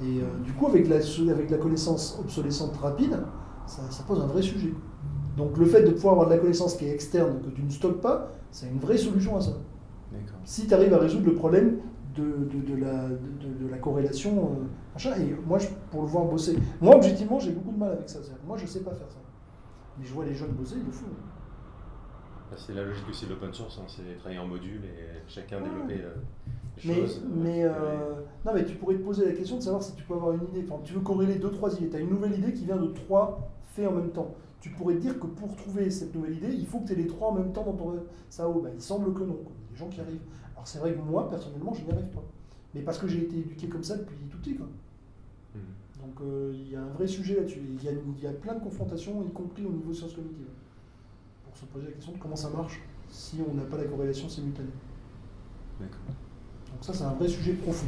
Et du coup, avec la connaissance obsolescente rapide, ça pose un vrai sujet. Donc le fait de pouvoir avoir de la connaissance qui est externe, que tu ne stockes pas, c'est une vraie solution à ça. D'accord. Si tu arrives à résoudre le problème de la corrélation, machin, et moi, pour le voir bosser, moi, objectivement, j'ai beaucoup de mal avec ça. Moi, je sais pas faire ça. Mais je vois les jeunes bosser, ils le font. C'est la logique aussi de l'open source, c'est travailler en module et chacun développer les choses. Non, mais tu pourrais te poser la question de savoir si tu peux avoir une idée. Enfin, tu veux corréler 2-3 idées. Tu as une nouvelle idée qui vient de 3 faits en même temps. Tu pourrais te dire que pour trouver cette nouvelle idée, il faut que tu aies les 3 en même temps dans ton SAO. Il semble que non. Il y a des gens qui arrivent. Alors c'est vrai que moi, personnellement, je n'y arrive pas. Mais parce que j'ai été éduqué comme ça depuis tout petit. Donc il y a un vrai sujet là-dessus. Il y a plein de confrontations, y compris au niveau sciences cognitives, pour se poser la question de comment ça marche si on n'a pas la corrélation simultanée. D'accord. Donc ça, c'est un vrai sujet profond.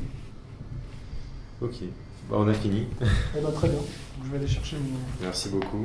Ok, on a fini. Eh ben, très bien. Donc, je vais aller chercher mon... Merci beaucoup.